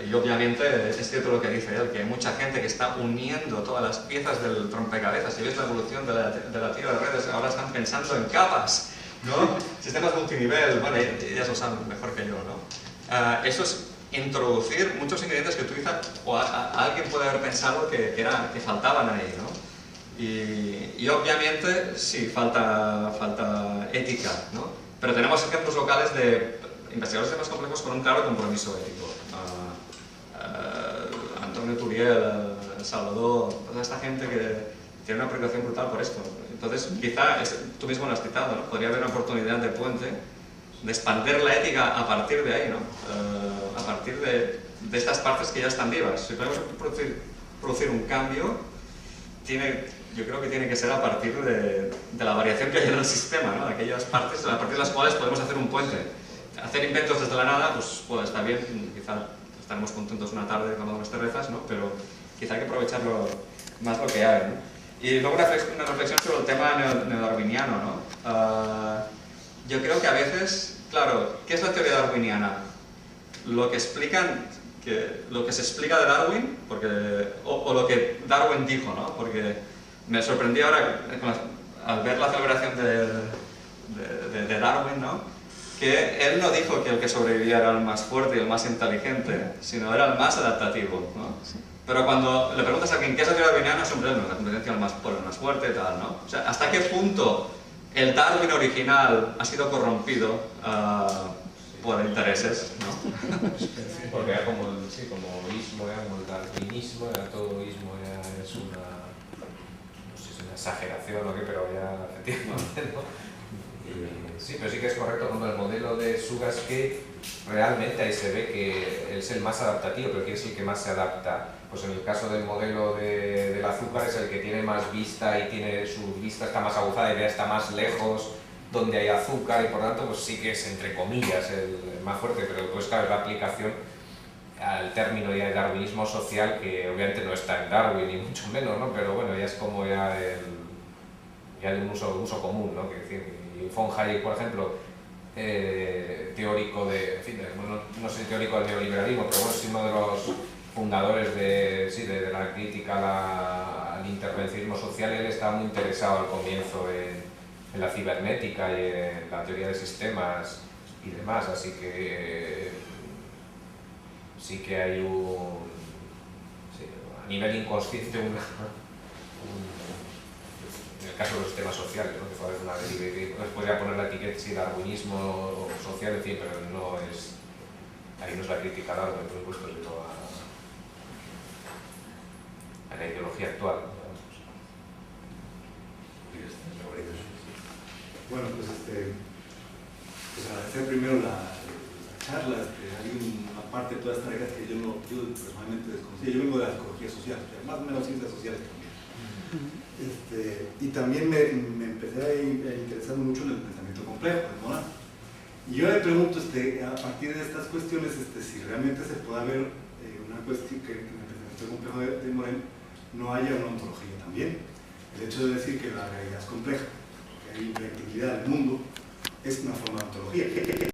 Y obviamente es cierto lo que dice él, que hay mucha gente que está uniendo todas las piezas del rompecabezas. Si ves la evolución de la tira de redes, ahora están pensando en capas, ¿no? Sistemas multinivel, bueno, ellas lo saben mejor que yo, ¿no? Eso es introducir muchos ingredientes que utilizan, o alguien puede haber pensado que faltaban ahí, ¿no? Y obviamente sí, falta ética, ¿no? Pero tenemos ejemplos locales de investigadores de sistemas complejos con un claro compromiso ético. Antonio Turiel, El Salvador, toda esta gente que tiene una preocupación brutal por esto. Entonces, quizá, tú mismo lo has citado, ¿no? Podría haber una oportunidad de puente, de expandir la ética a partir de ahí, ¿no? A partir de estas partes que ya están vivas. Si podemos producir un cambio, yo creo que tiene que ser a partir de la variación que hay en el sistema, ¿no? De aquellas partes a partir de las cuales podemos hacer un puente. Hacer inventos desde la nada, pues está bien, quizá estaremos contentos una tarde tomando unas cervezas, ¿no? Pero quizá hay que aprovecharlo más lo que hay, ¿no? Y luego una reflexión sobre el tema neodarwiniano, ¿no? Yo creo que a veces, claro, ¿qué es la teoría darwiniana? Lo que se explica de Darwin, o lo que Darwin dijo, ¿no? Porque me sorprendí ahora al ver la celebración de Darwin, ¿no? Que él no dijo que el que sobrevivía era el más fuerte y el más inteligente, sino era el más adaptativo, ¿no? Pero cuando le preguntas a alguien qué es la teoría darwiniana, siempre es la competencia por el más fuerte y tal, ¿no? O sea, ¿hasta qué punto el Darwin original ha sido corrompido por intereses, ¿no? Porque era como el ismo, era como el darwinismo, era todo ismo, es una, no sé si es una exageración o qué, pero ya efectivamente, ¿no? Sí, pero sí que es correcto como el modelo de Sugaske, realmente ahí se ve que él es el más adaptativo, pero que es el que más se adapta. Pues en el caso del modelo del azúcar es el que tiene más vista y su vista está más aguzada y vea está más lejos donde hay azúcar y por tanto pues sí que es entre comillas el más fuerte, pero pues claro, es la aplicación al término ya de darwinismo social que obviamente no está en Darwin ni mucho menos, ¿no? Pero bueno, ya es como ya de un uso común, ¿no? Que decir, Y von Hayek, por ejemplo, teórico de, en fin, no soy teórico del neoliberalismo, pero bueno, es uno de los fundadores de la crítica al intervencionismo social. Él estaba muy interesado al comienzo en la cibernética y en la teoría de sistemas y demás, así que sí que hay a nivel inconsciente en el caso de los sistemas sociales, ¿no? Que puede haber una deriva, que podría poner la etiqueta si darwinismo social, en fin, pero ahí no es la crítica al árbol, por supuesto, sino a la ideología actual. Bueno, pues agradecer primero la charla. Hay una parte de toda esta área que yo personalmente desconocía. Yo vengo de la psicología social, más o menos ciencias sociales también. Y también me empecé a interesar mucho en el pensamiento complejo, ¿no? Y yo le pregunto, a partir de estas cuestiones, si realmente se puede haber una cuestión que en el pensamiento complejo de Morel no haya una ontología también. El hecho de decir que la realidad es compleja, que hay impredictibilidad del mundo, es una forma de ontología.